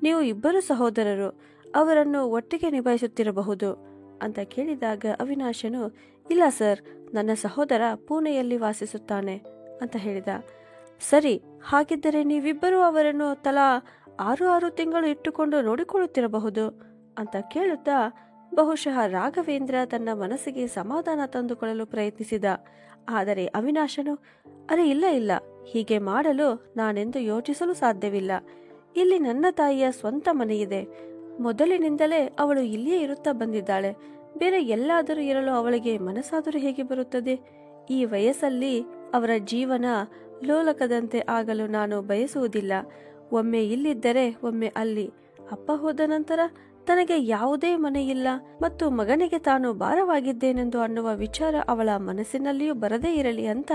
ನೀವು ಇಬ್ಬರು ಸಹೋದರರು, ಅವರನ್ನು ಒಟ್ಟಿಗೆ ನಿಭಾಯಿಸುತ್ತಿರಬಹುದು ಅಂತ ಕೇಳಿದಾಗ ಅವಿನಾಶನು, ಇಲ್ಲ ಸರ್, ನನ್ನ ಸಹೋದರ ಪುಣೆಯಲ್ಲಿ ವಾಸಿಸುತ್ತಾನೆ ಅಂತ ಹೇಳಿದ. ಸರಿ, ಹಾಗಿದ್ದರೆ ನೀವಿಬ್ಬರೂ ಅವರನ್ನು ತಲಾ 6 ತಿಂಗಳು ಇಟ್ಟುಕೊಂಡು ನೋಡಿಕೊಳ್ಳುತ್ತಿರಬಹುದು ಅಂತ ಕೇಳುತ್ತಾ ಬಹುಶಃ ರಾಘವೇಂದ್ರ ತನ್ನ ಮನಸ್ಸಿಗೆ ಸಮಾಧಾನ ತಂದುಕೊಳ್ಳಲು ಪ್ರಯತ್ನಿಸಿದ. ಆದರೆ ಅವಿನಾಶನು, ಅರೆ ಇಲ್ಲ ಇಲ್ಲ, ಹೀಗೆ ಮಾಡಲು ನಾನೆಂದು ಯೋಚಿಸಲು ಸಾಧ್ಯವಿಲ್ಲ. ಇಲ್ಲಿ ನನ್ನ ತಾಯಿಯ ಸ್ವಂತ ಮನೆಯಿದೆ. ಮೊದಲಿನಿಂದಲೇ ಅವಳು ಇಲ್ಲಿಯೇ ಇರುತ್ತಾ ಬಂದಿದ್ದಾಳೆ. ಬೇರೆ ಎಲ್ಲಾದರೂ ಇರಲು ಅವಳಿಗೆ ಮನಸ್ಸಾದರೂ ಹೇಗೆ ಬರುತ್ತದೆ? ಈ ವಯಸ್ಸಲ್ಲಿ ಅವರ ಜೀವನ ಲೋಲಕದಂತೆ ಆಗಲು ನಾನು ಬಯಸುವುದಿಲ್ಲ. ಒಮ್ಮೆ ಇಲ್ಲಿದ್ದರೆ ಒಮ್ಮೆ ಅಲ್ಲಿ. ಅಪ್ಪ ಹೋದ ನಂತರ ತನಗೆ ಯಾವುದೇ ಮನೆಯಿಲ್ಲ ಮತ್ತು ಮಗನಿಗೆ ತಾನು ಭಾರವಾಗಿದ್ದೇನೆಂದು ಅನ್ನುವ ವಿಚಾರ ಅವಳ ಮನಸ್ಸಿನಲ್ಲಿಯೂ ಬರದೇ ಇರಲಿ ಅಂತ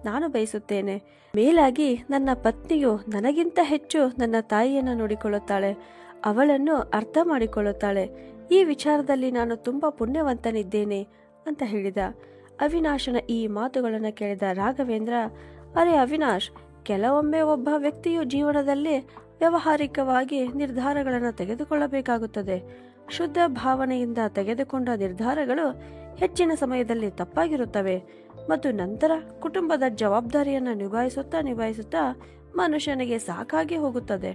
ನಾನು ಬಯಸುತ್ತೇನೆ. ಮೇಲಾಗಿ ನನ್ನ ಪತ್ನಿಯು ನನಗಿಂತ ಹೆಚ್ಚು ನನ್ನ ತಾಯಿಯನ್ನು ನೋಡಿಕೊಳ್ಳುತ್ತಾಳೆ, ಅವಳನ್ನು ಅರ್ಥ ಮಾಡಿಕೊಳ್ಳುತ್ತಾಳೆ. ಈ ವಿಚಾರದಲ್ಲಿ ನಾನು ತುಂಬಾ ಪುಣ್ಯವಂತನಿದ್ದೇನೆ ಅಂತ ಹೇಳಿದ. ಅವಿನಾಶನ ಈ ಮಾತುಗಳನ್ನು ಕೇಳಿದ ರಾಘವೇಂದ್ರ, ಅರೆ ಅವಿನಾಶ್, ಕೆಲವೊಮ್ಮೆ ಒಬ್ಬ ವ್ಯಕ್ತಿಯು ಜೀವನದಲ್ಲಿ ವ್ಯಾವಹಾರಿಕವಾಗಿ ನಿರ್ಧಾರಗಳನ್ನು ತೆಗೆದುಕೊಳ್ಳಬೇಕಾಗುತ್ತದೆ. ಶುದ್ಧ ಭಾವನೆಯಿಂದ ತೆಗೆದುಕೊಂಡ ನಿರ್ಧಾರಗಳು ಹೆಚ್ಚಿನ ಸಮಯದಲ್ಲಿ ತಪ್ಪಾಗಿರುತ್ತವೆ ಮತ್ತು ನಂತರ ಕುಟುಂಬದ ಜವಾಬ್ದಾರಿಯನ್ನು ನಿಭಾಯಿಸುತ್ತಾ ಮನುಷ್ಯನಿಗೆ ಸಾಕಾಗಿ ಹೋಗುತ್ತದೆ.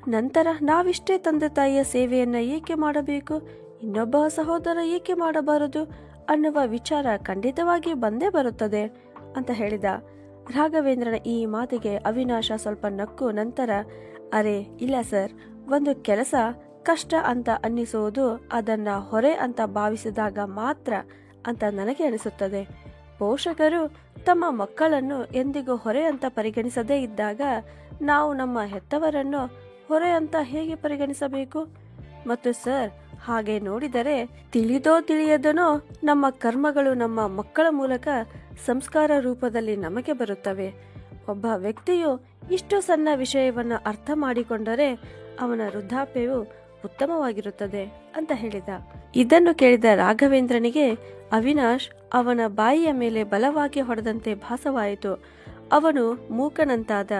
ನಂತರ ನಾವಿಷ್ಟೇ ತಂದೆ ತಾಯಿಯ ಸೇವೆಯನ್ನ ಏಕೆ ಮಾಡಬೇಕು, ಇನ್ನೊಬ್ಬ ಸಹೋದರ ಏಕೆ ಮಾಡಬಾರದು ಅನ್ನುವ ವಿಚಾರ ಖಂಡಿತವಾಗಿ ಬಂದೇ ಬರುತ್ತದೆ ಅಂತ ಹೇಳಿದ. ರಾಘವೇಂದ್ರನ ಈ ಮಾತಿಗೆ ಅವಿನಾಶ ಸ್ವಲ್ಪ ನಕ್ಕು ನಂತರ, ಅರೆ ಇಲ್ಲ ಸರ್, ಒಂದು ಕೆಲಸ ಕಷ್ಟ ಅಂತ ಅನ್ನಿಸುವುದು ಅದನ್ನ ಹೊರೆ ಅಂತ ಭಾವಿಸಿದಾಗ ಮಾತ್ರ ಅಂತ ನನಗೆ ಅನಿಸುತ್ತದೆ. ಪೋಷಕರು ತಮ್ಮ ಮಕ್ಕಳನ್ನು ಎಂದಿಗೂ ಹೊರೆ ಅಂತ ಪರಿಗಣಿಸದೇ ಇದ್ದಾಗ ನಾವು ನಮ್ಮ ಹೆತ್ತವರನ್ನು ಹೊರೆ ಅಂತ ಹೇಗೆ ಪರಿಗಣಿಸಬೇಕು? ಮತ್ತು ಸರ್, ಹಾಗೆ ನೋಡಿದರೆ ತಿಳಿದೋ ತಿಳಿಯದನೋ ನಮ್ಮ ಕರ್ಮಗಳು ನಮ್ಮ ಮಕ್ಕಳ ಮೂಲಕ ಸಂಸ್ಕಾರ ರೂಪದಲ್ಲಿ ನಮಗೆ ಬರುತ್ತವೆ. ಒಬ್ಬ ವ್ಯಕ್ತಿಯು ಇಷ್ಟು ಸಣ್ಣ ವಿಷಯವನ್ನು ಅರ್ಥ ಮಾಡಿಕೊಂಡರೆ ಅವನ ವೃದ್ಧಾಪ್ಯವು ಉತ್ತಮವಾಗಿರುತ್ತದೆ ಅಂತ ಹೇಳಿದ. ಇದನ್ನು ಕೇಳಿದ ರಾಘವೇಂದ್ರನಿಗೆ ಅವಿನಾಶ್ ಅವನ ಬಾಯಿಯ ಮೇಲೆ ಬಲವಾಗಿ ಹೊಡೆದಂತೆ ಭಾಸವಾಯಿತು. ಅವನು ಮೂಕನಂತಾದ.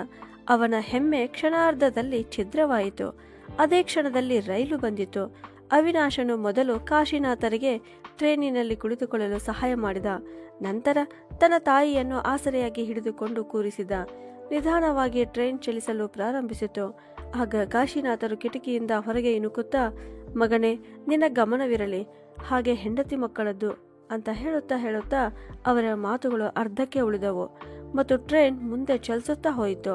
ಅವನ ಹೆಮ್ಮೆ ಕ್ಷಣಾರ್ಧದಲ್ಲಿ ಛಿದ್ರವಾಯಿತು. ಅದೇ ಕ್ಷಣದಲ್ಲಿ ರೈಲು ಬಂದಿತು. ಅವಿನಾಶನು ಮೊದಲು ಕಾಶಿನಾಥರಿಗೆ ಟ್ರೇನಿನಲ್ಲಿ ಕುಳಿತುಕೊಳ್ಳಲು ಸಹಾಯ ಮಾಡಿದ. ನಂತರ ತನ್ನ ತಾಯಿಯನ್ನು ಆಸರೆಯಾಗಿ ಹಿಡಿದುಕೊಂಡು ಕೂರಿಸಿದ. ನಿಧಾನವಾಗಿ ಟ್ರೈನ್ ಚಲಿಸಲು ಪ್ರಾರಂಭಿಸಿತು. ಆಗ ಕಾಶಿನಾಥರು ಕಿಟಕಿಯಿಂದ ಹೊರಗೆ ಇಣುಕುತ್ತಾ, ಮಗನೇ, ನಿನ್ನ ಗಮನವಿರಲಿ, ಹಾಗೆ ಹೆಂಡತಿ ಮಕ್ಕಳದ್ದು ಅಂತ ಹೇಳುತ್ತಾ ಅವರ ಮಾತುಗಳು ಅರ್ಧಕ್ಕೆ ಉಳಿದವು ಮತ್ತು ಟ್ರೈನ್ ಮುಂದೆ ಚಲಿಸುತ್ತಾ ಹೋಯಿತು.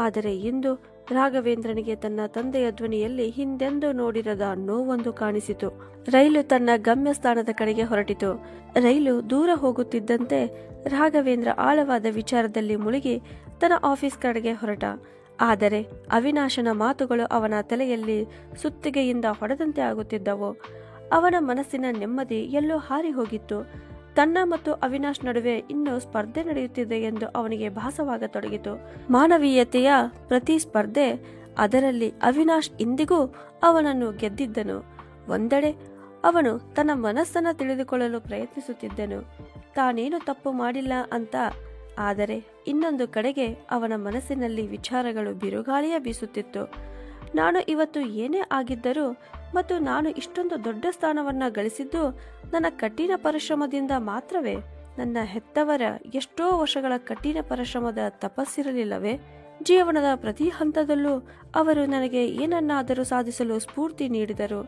ಆದರೆ ಇಂದು ರಾಘವೇಂದ್ರನಿಗೆ ತನ್ನ ತಂದೆಯ ಧ್ವನಿಯಲ್ಲಿ ಹಿಂದೆಂದೂ ನೋಡಿರದ ನೋವೊಂದು ಕಾಣಿಸಿತು. ರೈಲು ತನ್ನ ಗಮ್ಯಸ್ಥಾನದ ಕಡೆಗೆ ಹೊರಟಿತು. ರೈಲು ದೂರ ಹೋಗುತ್ತಿದ್ದಂತೆ ರಾಘವೇಂದ್ರ ಆಳವಾದ ವಿಚಾರದಲ್ಲಿ ಮುಳುಗಿ ತನ್ನ ಆಫೀಸ್ ಕಡೆಗೆ ಹೊರಟ. ಆದರೆ ಅವಿನಾಶನ ಮಾತುಗಳು ಅವನ ತಲೆಯಲ್ಲಿ ಸುತ್ತಿಗೆಯಿಂದ ಹೊಡೆದಂತೆ ಆಗುತ್ತಿದ್ದವು. ಅವನ ಮನಸ್ಸಿನ ನೆಮ್ಮದಿ ಎಲ್ಲೋ ಹಾರಿ ಹೋಗಿತ್ತು. ತನ್ನ ಮತ್ತು ಅವಿನಾಶ್ ನಡುವೆ ಇನ್ನೂ ಸ್ಪರ್ಧೆ ನಡೆಯುತ್ತಿದೆ ಎಂದು ಅವನಿಗೆ ಭಾಸವಾಗತೊಡಗಿತು. ಮಾನವೀಯತೆಯ ಪ್ರತಿಸ್ಪರ್ಧೆ. ಅದರಲ್ಲಿ ಅವಿನಾಶ್ ಇಂದಿಗೂ ಅವನನ್ನು ಗೆದ್ದಿದ್ದನು. ಒಂದೆಡೆ ಅವನು ತನ್ನ ಮನಸ್ಸನ್ನು ತಿಳಿದುಕೊಳ್ಳಲು ಪ್ರಯತ್ನಿಸುತ್ತಿದ್ದನು, ತಾನೇನು ತಪ್ಪು ಮಾಡಿಲ್ಲ ಅಂತ. ಆದರೆ ಇನ್ನೊಂದು ಕಡೆಗೆ ಅವನ ಮನಸ್ಸಿನಲ್ಲಿ ವಿಚಾರಗಳು ಬಿರುಗಾಳಿಯ ಬೀಸುತ್ತಿತ್ತು. ನಾನು ಇವತ್ತು ಏನೇ ಆಗಿದ್ದರೂ ಮತ್ತು ನಾನು ಇಷ್ಟೊಂದು ದೊಡ್ಡ ಸ್ಥಾನವನ್ನ ಗಳಿಸಿದ್ದು ನನ್ನ ಕಠಿಣ ಪರಿಶ್ರಮದಿಂದ ಮಾತ್ರವೇ? ನನ್ನ ಹೆತ್ತವರ ಎಷ್ಟೋ ವರ್ಷಗಳ ಕಠಿಣ ಪರಿಶ್ರಮದ ತಪಸ್ಸಿರಲಿಲ್ಲವೇ? ಜೀವನದ ಪ್ರತಿ ಹಂತದಲ್ಲೂ ಅವರು ನನಗೆ ಏನನ್ನಾದರೂ ಸಾಧಿಸಲು ಸ್ಫೂರ್ತಿ ನೀಡಿದರು.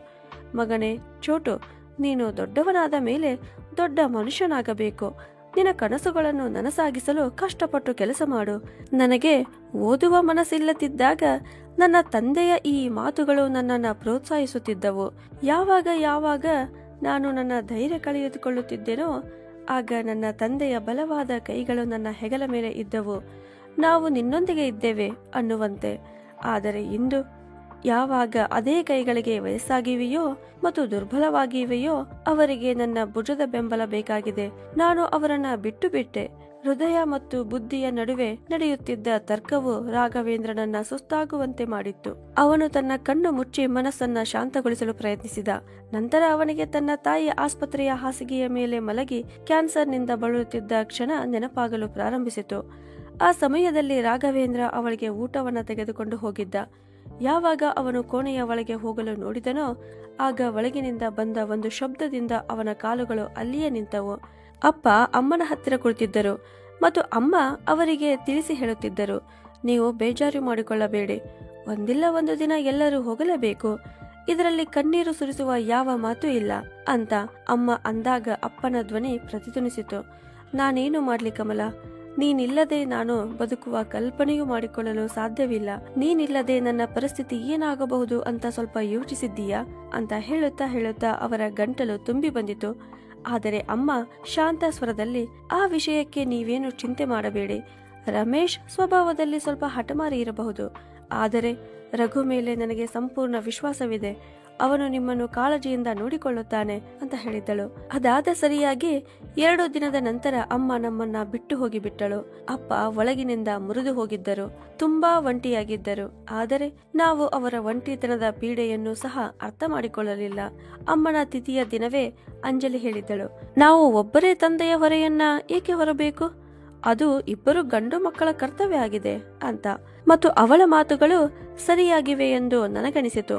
ಮಗನೇ ಚೋಟು, ನೀನು ದೊಡ್ಡವನಾದ ಮೇಲೆ ದೊಡ್ಡ ಮನುಷ್ಯನಾಗಬೇಕು. ನಿನ್ನ ಕನಸುಗಳನ್ನು ನನಸಾಗಿಸಲು ಕಷ್ಟಪಟ್ಟು ಕೆಲಸ ಮಾಡು. ನನಗೆ ಓದುವ ಮನಸ್ಸಿಲ್ಲದಿದ್ದಾಗ ನನ್ನ ತಂದೆಯ ಈ ಮಾತುಗಳು ನನ್ನನ್ನು ಪ್ರೋತ್ಸಾಹಿಸುತ್ತಿದ್ದವು. ಯಾವಾಗ ನಾನು ನನ್ನ ಧೈರ್ಯ ಕಳೆದುಕೊಳ್ಳುತ್ತಿದ್ದೆನೋ ಆಗ ನನ್ನ ತಂದೆಯ ಬಲವಾದ ಕೈಗಳು ನನ್ನ ಹೆಗಲ ಮೇಲೆ ಇದ್ದವು. ನಾವು ನಿನ್ನೊಂದಿಗೆ ಇದ್ದೇವೆ ಅನ್ನುವಂತೆ. ಆದರೆ ಇಂದು ಯಾವಾಗ ಅದೇ ಕೈಗಳಿಗೆ ವಯಸ್ಸಾಗಿವೆಯೋ ಮತ್ತು ದುರ್ಬಲವಾಗಿವೆಯೋ ಅವರಿಗೆ ನನ್ನ ಭುಜದ ಬೆಂಬಲ ಬೇಕಾಗಿದೆ. ನಾನು ಅವರನ್ನ ಬಿಟ್ಟೆ. ಹೃದಯ ಮತ್ತು ಬುದ್ಧಿಯ ನಡುವೆ ನಡೆಯುತ್ತಿದ್ದ ತರ್ಕವು ರಾಘವೇಂದ್ರನನ್ನ ಸುಸ್ತಾಗುವಂತೆ ಮಾಡಿತ್ತು. ಅವನು ತನ್ನ ಕಣ್ಣು ಮುಚ್ಚಿ ಮನಸ್ಸನ್ನ ಶಾಂತಗೊಳಿಸಲು ಪ್ರಯತ್ನಿಸಿದ. ನಂತರ ಅವನಿಗೆ ತನ್ನ ತಾಯಿಯ ಆಸ್ಪತ್ರೆಯ ಹಾಸಿಗೆಯ ಮೇಲೆ ಮಲಗಿ ಕ್ಯಾನ್ಸರ್ನಿಂದ ಬಳಲುತ್ತಿದ್ದ ಕ್ಷಣ ನೆನಪಾಗಲು ಪ್ರಾರಂಭಿಸಿತು. ಆ ಸಮಯದಲ್ಲಿ ರಾಘವೇಂದ್ರ ಅವಳಿಗೆ ಊಟವನ್ನ ತೆಗೆದುಕೊಂಡು ಹೋಗಿದ್ದ. ಯಾವಾಗ ಅವನು ಕೋಣೆಯ ಒಳಗೆ ಹೋಗಲು ನೋಡಿದನೋ ಆಗ ಒಳಗಿನಿಂದ ಬಂದ ಒಂದು ಶಬ್ದದಿಂದ ಅವನ ಕಾಲುಗಳು ಅಲ್ಲಿಯೇ ನಿಂತವು. ಅಪ್ಪ ಅಮ್ಮನ ಹತ್ತಿರ ಕುಳಿತಿದ್ದರು ಮತ್ತು ಅಮ್ಮ ಅವರಿಗೆ ತಿಳಿಸಿ ಹೇಳುತ್ತಿದ್ದರು, ನೀವು ಬೇಜಾರು ಮಾಡಿಕೊಳ್ಳಬೇಡಿ, ಒಂದಿಲ್ಲ ಒಂದು ದಿನ ಎಲ್ಲರೂ ಹೋಗಲೇಬೇಕು. ಇದರಲ್ಲಿ ಕಣ್ಣೀರು ಸುರಿಸುವ ಯಾವ ಮಾತು ಇಲ್ಲ ಅಂತ ಅಮ್ಮ ಅಂದಾಗ ಅಪ್ಪನ ಧ್ವನಿ ಪ್ರತಿಧ್ವನಿಸಿತು. ನಾನೇನು ಮಾಡ್ಲಿ ಕಮಲ, ನೀನಿಲ್ಲದೆ ನಾನು ಬದುಕುವ ಕಲ್ಪನೆಯೂ ಮಾಡಿಕೊಳ್ಳಲು ಸಾಧ್ಯವಿಲ್ಲ. ನೀನಿಲ್ಲದೆ ನನ್ನ ಪರಿಸ್ಥಿತಿ ಏನಾಗಬಹುದು ಅಂತ ಸ್ವಲ್ಪ ಯೋಚಿಸಿದ್ದೀಯಾ ಅಂತ ಹೇಳುತ್ತಾ ಅವರ ಗಂಟಲು ತುಂಬಿ ಬಂದಿತು. ಆದರೆ ಅಮ್ಮ ಶಾಂತ ಸ್ವರದಲ್ಲಿ, ಆ ವಿಷಯಕ್ಕೆ ನೀವೇನು ಚಿಂತೆ ಮಾಡಬೇಡಿ. ರಮೇಶ್ ಸ್ವಭಾವದಲ್ಲಿ ಸ್ವಲ್ಪ ಹಠಮಾರಿ ಇರಬಹುದು, ಆದರೆ ರಘು ಮೇಲೆ ನನಗೆ ಸಂಪೂರ್ಣ ವಿಶ್ವಾಸವಿದೆ. ಅವನು ನಿಮ್ಮನ್ನು ಕಾಳಜಿಯಿಂದ ನೋಡಿಕೊಳ್ಳುತ್ತಾನೆ ಅಂತ ಹೇಳಿದ್ದಳು. ಅದಾದ ಸರಿಯಾಗಿ 2 ದಿನದ ನಂತರ ಅಮ್ಮ ನಮ್ಮನ್ನ ಬಿಟ್ಟು ಹೋಗಿಬಿಟ್ಟಳು. ಅಪ್ಪ ಒಳಗಿನಿಂದ ಮುರಿದು ಹೋಗಿದ್ದರು, ತುಂಬಾ ಒಂಟಿಯಾಗಿದ್ದರು. ಆದರೆ ನಾವು ಅವರ ಒಂಟಿತನದ ಪೀಡೆಯನ್ನು ಸಹ ಅರ್ಥ ಮಾಡಿಕೊಳ್ಳಲಿಲ್ಲ. ಅಮ್ಮನ ತಿಥಿಯ ದಿನವೇ ಅಂಜಲಿ ಹೇಳಿದ್ದಳು, ನಾವು ಒಬ್ಬರೇ ತಂದೆಯ ಹೊರೆಯನ್ನ ಏಕೆ ಹೊರಬೇಕು? ಅದು ಇಬ್ಬರು ಗಂಡು ಮಕ್ಕಳ ಕರ್ತವ್ಯ ಆಗಿದೆ ಅಂತ. ಮತ್ತು ಅವಳ ಮಾತುಗಳು ಸರಿಯಾಗಿವೆ ಎಂದು ನನಗನಿಸಿತು.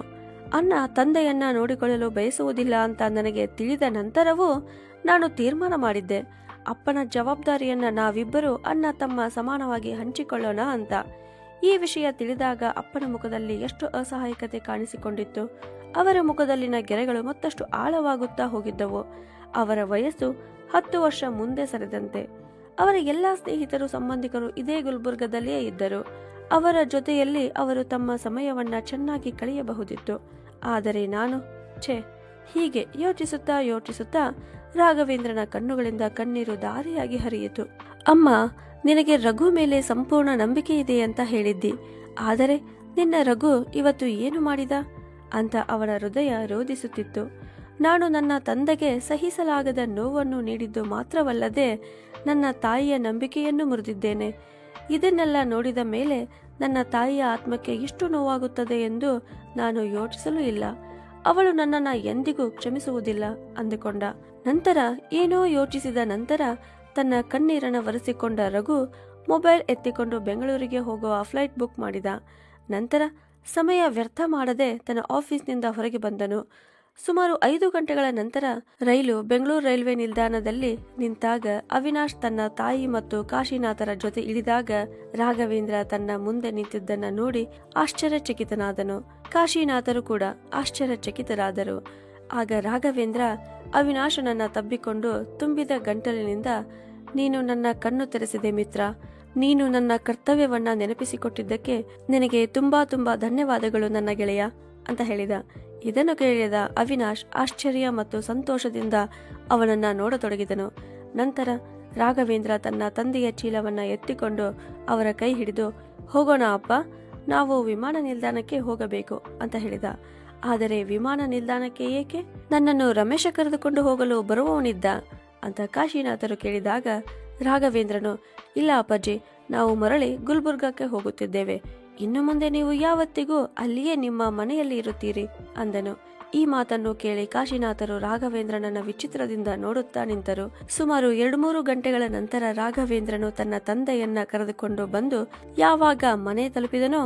ಅಣ್ಣ ತಂದೆಯನ್ನ ನೋಡಿಕೊಳ್ಳಲು ಬಯಸುವುದಿಲ್ಲ ಅಂತ ನನಗೆ ತಿಳಿದ ನಂತರವೂ ನಾನು ತೀರ್ಮಾನ ಮಾಡಿದ್ದೆ, ಅಪ್ಪನ ಜವಾಬ್ದಾರಿಯನ್ನ ನಾವಿಬ್ಬರು ಅಣ್ಣ ತಮ್ಮ ಸಮಾನವಾಗಿ ಹಂಚಿಕೊಳ್ಳೋಣ ಅಂತ. ಈ ವಿಷಯ ತಿಳಿದಾಗ ಅಪ್ಪನ ಮುಖದಲ್ಲಿ ಎಷ್ಟು ಅಸಹಾಯಕತೆ ಕಾಣಿಸಿಕೊಂಡಿತ್ತು. ಅವರ ಮುಖದಲ್ಲಿನ ಗೆರೆಗಳು ಮತ್ತಷ್ಟು ಆಳವಾಗುತ್ತಾ ಹೋಗಿದ್ದವು. ಅವರ ವಯಸ್ಸು 10 ವರ್ಷ ಮುಂದೆ ಸರಿದಂತೆ. ಅವರ ಎಲ್ಲಾ ಸ್ನೇಹಿತರು ಸಂಬಂಧಿಕರು ಇದೇ ಗುಲ್ಬರ್ಗದಲ್ಲಿಯೇ ಇದ್ದರು. ಅವರ ಜೊತೆಯಲ್ಲಿ ಅವರು ತಮ್ಮ ಸಮಯವನ್ನ ಚೆನ್ನಾಗಿ ಕಳೆಯಬಹುದಿತ್ತು. ಆದರೆ ನಾನು ಹೀಗೆ ಯೋಚಿಸುತ್ತಾ ರಾಘವೇಂದ್ರನ ಕಣ್ಣುಗಳಿಂದ ಕಣ್ಣೀರು ದಾರಿಯಾಗಿ ಹರಿಯಿತು. ಅಮ್ಮ, ನಿನಗೆ ರಘು ಮೇಲೆ ಸಂಪೂರ್ಣ ನಂಬಿಕೆ ಇದೆ ಅಂತ ಹೇಳಿದ್ದಿ, ಆದರೆ ನಿನ್ನ ರಘು ಇವತ್ತು ಏನು ಮಾಡಿದ ಅಂತ ಅವನ ಹೃದಯ ರೋಧಿಸುತ್ತಿತ್ತು. ನಾನು ನನ್ನ ತಂದೆಗೆ ಸಹಿಸಲಾಗದ ನೋವನ್ನು ನೀಡಿದ್ದು ಮಾತ್ರವಲ್ಲದೆ ನನ್ನ ತಾಯಿಯ ನಂಬಿಕೆಯನ್ನು ಮುರಿದಿದ್ದೇನೆ. ಇದನ್ನೆಲ್ಲ ನೋಡಿದ ಮೇಲೆ ನನ್ನ ತಾಯಿಯ ಆತ್ಮಕ್ಕೆ ಎಷ್ಟು ನೋವಾಗುತ್ತದೆ ಎಂದು ನಾನು ಯೋಚಿಸಲೂ ಇಲ್ಲ. ಅವಳು ನನ್ನನ್ನು ಎಂದಿಗೂ ಕ್ಷಮಿಸುವುದಿಲ್ಲ ಅಂದುಕೊಂಡ. ನಂತರ ಏನೋ ಯೋಚಿಸಿದ ನಂತರ ತನ್ನ ಕಣ್ಣೀರನ್ನು ಒರೆಸಿಕೊಂಡ ರಘು ಮೊಬೈಲ್ ಎತ್ತಿಕೊಂಡು ಬೆಂಗಳೂರಿಗೆ ಹೋಗುವ ಫ್ಲೈಟ್ ಬುಕ್ ಮಾಡಿದ. ನಂತರ ಸಮಯ ವ್ಯರ್ಥ ಮಾಡದೆ ತನ್ನ ಆಫೀಸ್ನಿಂದ ಹೊರಗೆ ಬಂದನು. ಸುಮಾರು 5 ಗಂಟೆಗಳ ನಂತರ ರೈಲು ಬೆಂಗಳೂರು ರೈಲ್ವೆ ನಿಲ್ದಾಣದಲ್ಲಿ ನಿಂತಾಗ ಅವಿನಾಶ್ ತನ್ನ ತಾಯಿ ಮತ್ತು ಕಾಶಿನಾಥರ ಜೊತೆ ಇಳಿದಾಗ ರಾಘವೇಂದ್ರ ತನ್ನ ಮುಂದೆ ನಿಂತಿದ್ದನ್ನ ನೋಡಿ ಆಶ್ಚರ್ಯಚಕಿತನಾದನು. ಕಾಶಿನಾಥರು ಕೂಡ ಆಶ್ಚರ್ಯಚಕಿತರಾದರು. ಆಗ ರಾಘವೇಂದ್ರ ಅವಿನಾಶನನ್ನ ತಬ್ಬಿಕೊಂಡು ತುಂಬಿದ ಗಂಟಲಿನಿಂದ, ನೀನು ನನ್ನ ಕಣ್ಣು ತೆರೆಸಿದೆ ಮಿತ್ರ. ನೀನು ನನ್ನ ಕರ್ತವ್ಯವನ್ನ ನೆನಪಿಸಿಕೊಟ್ಟಿದ್ದಕ್ಕೆ ನಿನಗೆ ತುಂಬಾ ಧನ್ಯವಾದಗಳು ನನ್ನ ಗೆಳೆಯ ಅಂತ ಹೇಳಿದ. ಇದನ್ನು ಕೇಳಿದ ಅವಿನಾಶ್ ಆಶ್ಚರ್ಯ ಮತ್ತು ಸಂತೋಷದಿಂದ ಅವನನ್ನ ನೋಡತೊಡಗಿದನು. ನಂತರ ರಾಘವೇಂದ್ರ ತನ್ನ ತಂದೆಯ ಚೀಲವನ್ನ ಎತ್ತಿಕೊಂಡು ಅವರ ಕೈ ಹಿಡಿದು, ಹೋಗೋಣ ಅಪ್ಪ, ನಾವು ವಿಮಾನ ನಿಲ್ದಾಣಕ್ಕೆ ಹೋಗಬೇಕು ಅಂತ ಹೇಳಿದ. ಆದರೆ ವಿಮಾನ ನಿಲ್ದಾಣಕ್ಕೆ ಏಕೆ? ನನ್ನನ್ನು ರಮೇಶ ಕರೆದುಕೊಂಡು ಹೋಗಲು ಬರುವವನಿದ್ದ ಅಂತ ಕಾಶಿನಾಥರು ಕೇಳಿದಾಗ ರಾಘವೇಂದ್ರನು, ಇಲ್ಲ ಅಪ್ಪಾಜಿ, ನಾವು ಮರಳಿ ಗುಲ್ಬರ್ಗಕ್ಕೆ ಹೋಗುತ್ತಿದ್ದೇವೆ. ಇನ್ನು ಮುಂದೆ ನೀವು ಯಾವತ್ತಿಗೂ ಅಲ್ಲಿಯೇ ನಿಮ್ಮ ಮನೆಯಲ್ಲಿ ಇರುತ್ತೀರಿ ಅಂದನು. ಈ ಮಾತನ್ನು ಕೇಳಿ ಕಾಶಿನಾಥರು ರಾಘವೇಂದ್ರನನ್ನ ವಿಚಿತ್ರದಿಂದ ನೋಡುತ್ತಾ ನಿಂತರು. ಸುಮಾರು 2-3 ಗಂಟೆಗಳ ನಂತರ ರಾಘವೇಂದ್ರನು ತನ್ನ ತಂದೆಯನ್ನ ಕರೆದುಕೊಂಡು ಬಂದು ಯಾವಾಗ ಮನೆ ತಲುಪಿದನೋ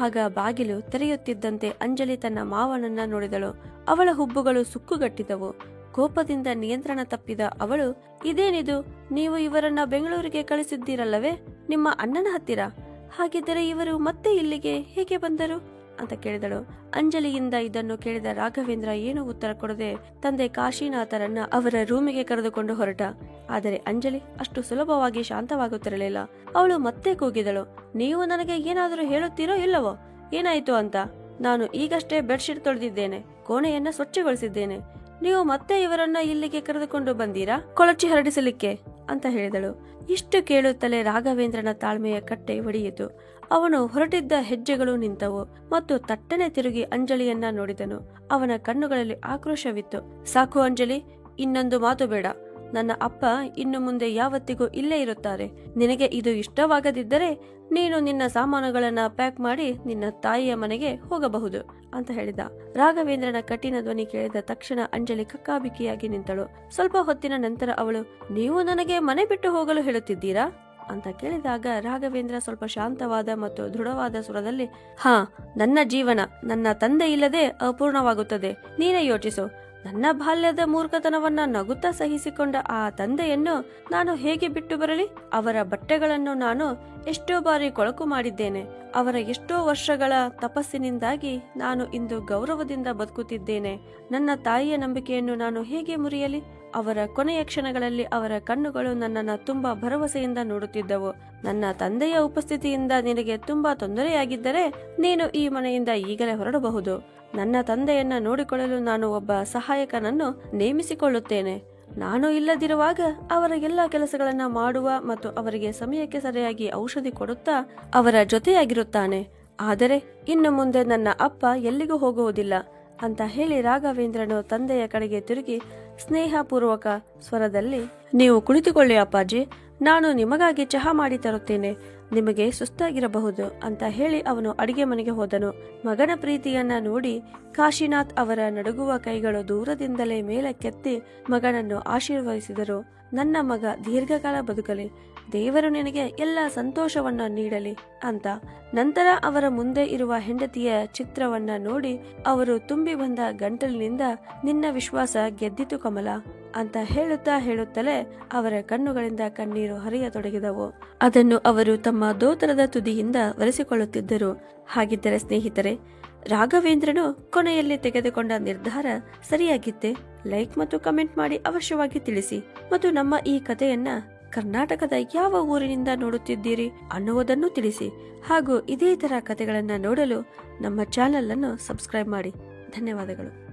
ಆಗ ಬಾಗಿಲು ತೆರೆಯುತ್ತಿದ್ದಂತೆ ಅಂಜಲಿ ತನ್ನ ಮಾವನನ್ನ ನೋಡಿದಳು. ಅವಳ ಹುಬ್ಬುಗಳು ಸುಕ್ಕುಗಟ್ಟಿದವು. ಕೋಪದಿಂದ ನಿಯಂತ್ರಣ ತಪ್ಪಿದ ಅವಳು, ಇದೇನಿದು, ನೀವು ಇವರನ್ನ ಬೆಂಗಳೂರಿಗೆ ಕಳಿಸಿದ್ದೀರಲ್ಲವೇ ನಿಮ್ಮ ಅಣ್ಣನ ಹತ್ತಿರ? ಹಾಗಿದ್ದರೆ ಇವರು ಮತ್ತೆ ಇಲ್ಲಿಗೆ ಹೇಗೆ ಬಂದರು ಅಂತ ಕೇಳಿದಳು. ಅಂಜಲಿಯಿಂದ ಇದನ್ನು ಕೇಳಿದ ರಾಘವೇಂದ್ರ ಏನೂ ಉತ್ತರ ಕೊಡದೆ ತಂದೆ ಕಾಶಿನಾಥರನ್ನ ಅವರ ರೂಮಿಗೆ ಕರೆದುಕೊಂಡು ಹೊರಟ. ಆದರೆ ಅಂಜಲಿ ಅಷ್ಟು ಸುಲಭವಾಗಿ ಶಾಂತವಾಗುತ್ತಿರಲಿಲ್ಲ. ಅವಳು ಮತ್ತೆ ಕೂಗಿದಳು, ನೀವು ನನಗೆ ಏನಾದರೂ ಹೇಳುತ್ತೀರೋ ಇಲ್ಲವೋ? ಏನಾಯ್ತು ಅಂತ? ನಾನು ಈಗಷ್ಟೇ ಬೆಡ್ಶೀಟ್ ತೊಳೆದಿದ್ದೇನೆ, ಕೋಣೆಯನ್ನ ಸ್ವಚ್ಛಗೊಳಿಸಿದ್ದೇನೆ. ನೀವು ಮತ್ತೆ ಇವರನ್ನ ಇಲ್ಲಿಗೆ ಕರೆದುಕೊಂಡು ಬಂದೀರಾ ಕೊಳಚಿ ಹರಡಿಸಲಿಕ್ಕೆ ಅಂತ ಹೇಳಿದಳು. ಇಷ್ಟು ಕೇಳುತ್ತಲೇ ರಾಘವೇಂದ್ರನ ತಾಳ್ಮೆಯ ಕಟ್ಟೆ ಒಡೆಯಿತು. ಅವನು ಹೊರಟಿದ್ದ ಹೆಜ್ಜೆಗಳು ನಿಂತವು ಮತ್ತು ತಟ್ಟನೆ ತಿರುಗಿ ಅಂಜಲಿಯನ್ನ ನೋಡಿದನು. ಅವನ ಕಣ್ಣುಗಳಲ್ಲಿ ಆಕ್ರೋಶವಿತ್ತು. ಸಾಕು ಅಂಜಲಿ, ಇನ್ನೊಂದು ಮಾತು ಬೇಡ. ನನ್ನ ಅಪ್ಪ ಇನ್ನು ಮುಂದೆ ಯಾವತ್ತಿಗೂ ಇಲ್ಲೇ ಇರುತ್ತಾರೆ. ನಿನಗೆ ಇದು ಇಷ್ಟವಾಗದಿದ್ದರೆ ನೀನು ನಿನ್ನ ಸಾಮಾನುಗಳನ್ನ ಪ್ಯಾಕ್ ಮಾಡಿ ನಿನ್ನ ತಾಯಿಯ ಮನೆಗೆ ಹೋಗಬಹುದು ಅಂತ ಹೇಳಿದ. ರಾಘವೇಂದ್ರನ ಕಠಿಣ ಧ್ವನಿ ಕೇಳಿದ ತಕ್ಷಣ ಅಂಜಲಿ ಕಕ್ಕಾಬಿಕ್ಕಿಯಾಗಿ ನಿಂತಳು. ಸ್ವಲ್ಪ ಹೊತ್ತಿನ ನಂತರ ಅವಳು, ನೀವು ನನಗೆ ಮನೆ ಬಿಟ್ಟು ಹೋಗಲು ಹೇಳುತ್ತಿದ್ದೀರಾ ಅಂತ ಕೇಳಿದಾಗ ರಾಘವೇಂದ್ರ ಸ್ವಲ್ಪ ಶಾಂತವಾದ ಮತ್ತು ದೃಢವಾದ ಸ್ವರದಲ್ಲಿ, ಹಾ, ನನ್ನ ಜೀವನ ನನ್ನ ತಂದೆ ಇಲ್ಲದೆ ಅಪೂರ್ಣವಾಗುತ್ತದೆ. ನೀನೇ ಯೋಚಿಸು. ನನ್ನ ಬಾಲ್ಯದ ಮೂರ್ಖತನವನ್ನ ನಗುತ್ತಾ ಸಹಿಸಿಕೊಂಡ ಆ ತಂದೆಯನ್ನು ನಾನು ಹೇಗೆ ಬಿಟ್ಟು ಬರಲಿ? ಅವರ ಬಟ್ಟೆಗಳನ್ನು ನಾನು ಎಷ್ಟೋ ಬಾರಿ ಕೊಳಕು ಮಾಡಿದ್ದೇನೆ. ಅವರ ಎಷ್ಟೋ ವರ್ಷಗಳ ತಪಸ್ಸಿನಿಂದಾಗಿ ನಾನು ಇಂದು ಗೌರವದಿಂದ ಬದುಕುತ್ತಿದ್ದೇನೆ. ನನ್ನ ತಾಯಿಯ ನಂಬಿಕೆಯನ್ನು ನಾನು ಹೇಗೆ ಮುರಿಯಲಿ? ಅವರ ಕೊನೆಯ ಕ್ಷಣಗಳಲ್ಲಿ ಅವರ ಕಣ್ಣುಗಳು ನನ್ನನ್ನು ತುಂಬಾ ಭರವಸೆಯಿಂದ ನೋಡುತ್ತಿದ್ದವು. ನನ್ನ ತಂದೆಯ ಉಪಸ್ಥಿತಿಯಿಂದ ನಿನಗೆ ತುಂಬಾ ತೊಂದರೆಯಾಗಿದ್ದರೆ ನೀನು ಈ ಮನೆಯಿಂದ ಈಗಲೇ ಹೊರಡಬಹುದು. ನನ್ನ ತಂದೆಯನ್ನ ನೋಡಿಕೊಳ್ಳಲು ನಾನು ಒಬ್ಬ ಸಹಾಯಕನನ್ನು ನೇಮಿಸಿಕೊಳ್ಳುತ್ತೇನೆ. ನಾನು ಇಲ್ಲದಿರುವಾಗ ಅವರ ಎಲ್ಲ ಕೆಲಸಗಳನ್ನ ಮಾಡುವ ಮತ್ತು ಅವರಿಗೆ ಸಮಯಕ್ಕೆ ಸರಿಯಾಗಿ ಔಷಧಿ ಕೊಡುತ್ತಾ ಅವರ ಜೊತೆಯಾಗಿರುತ್ತಾನೆ. ಆದರೆ ಇನ್ನು ಮುಂದೆ ನನ್ನ ಅಪ್ಪ ಎಲ್ಲಿಗೂ ಹೋಗುವುದಿಲ್ಲ ಅಂತ ಹೇಳಿ ರಾಘವೇಂದ್ರನು ತಂದೆಯ ಕಡೆಗೆ ತಿರುಗಿ ಸ್ನೇಹಪೂರ್ವಕ ಸ್ವರದಲ್ಲಿ, ನೀವು ಕುಳಿತುಕೊಳ್ಳಿ ಅಪ್ಪಾಜಿ, ನಾನು ನಿಮಗಾಗಿ ಚಹಾ ಮಾಡಿ ತರುತ್ತೇನೆ, ನಿಮಗೆ ಸುಸ್ತಾಗಿರಬಹುದು ಅಂತ ಹೇಳಿ ಅವನು ಅಡಿಗೆ ಮನೆಗೆ ಹೋದನು. ಮಗನ ಪ್ರೀತಿಯನ್ನ ನೋಡಿ ಕಾಶಿನಾಥ್ ಅವರ ನಡುಗುವ ಕೈಗಳು ದೂರದಿಂದಲೇ ಮೇಲಕ್ಕೆತ್ತಿ ಮಗನನ್ನು ಆಶೀರ್ವದಿಸಿದರು. ನನ್ನ ಮಗ ದೀರ್ಘಕಾಲ ಬದುಕಲಿ, ದೇವರು ನಿನಗೆ ಎಲ್ಲ ಸಂತೋಷವನ್ನ ನೀಡಲಿ ಅಂತ. ನಂತರ ಅವರ ಮುಂದೆ ಇರುವ ಹೆಂಡತಿಯ ಚಿತ್ರವನ್ನ ನೋಡಿ ಅವರು ತುಂಬಿ ಬಂದ ಗಂಟಲಿನಿಂದ ನಿನ್ನ ವಿಶ್ವಾಸ ಗೆದ್ದಿತು ಕಮಲ ಅಂತ ಹೇಳುತ್ತಲೇ ಅವರ ಕಣ್ಣುಗಳಿಂದ ಕಣ್ಣೀರು ಹರಿಯತೊಡಗಿದವು. ಅದನ್ನು ಅವರು ತಮ್ಮ ದೋತರದ ತುದಿಯಿಂದ ಒರೆಸಿಕೊಳ್ಳುತ್ತಿದ್ದರು. ಹಾಗಿದ್ದರೆ ಸ್ನೇಹಿತರೆ, ರಾಘವೇಂದ್ರನು ಕೊನೆಯಲ್ಲಿ ತೆಗೆದುಕೊಂಡ ನಿರ್ಧಾರ ಸರಿಯಾಗಿತ್ತೆ? ಲೈಕ್ ಮತ್ತು ಕಮೆಂಟ್ ಮಾಡಿ ಅವಶ್ಯವಾಗಿ ತಿಳಿಸಿ. ಮತ್ತು ನಮ್ಮ ಈ ಕಥೆಯನ್ನ ಕರ್ನಾಟಕದ ಯಾವ ಊರಿನಿಂದ ನೋಡುತ್ತಿದ್ದೀರಿ ಅನ್ನುವುದನ್ನು ತಿಳಿಸಿ. ಹಾಗೂ ಇದೇ ತರ ಕಥೆಗಳನ್ನ ನೋಡಲು ನಮ್ಮ ಚಾನೆಲ್ ಅನ್ನು ಸಬ್ಸ್ಕ್ರೈಬ್ ಮಾಡಿ. ಧನ್ಯವಾದಗಳು.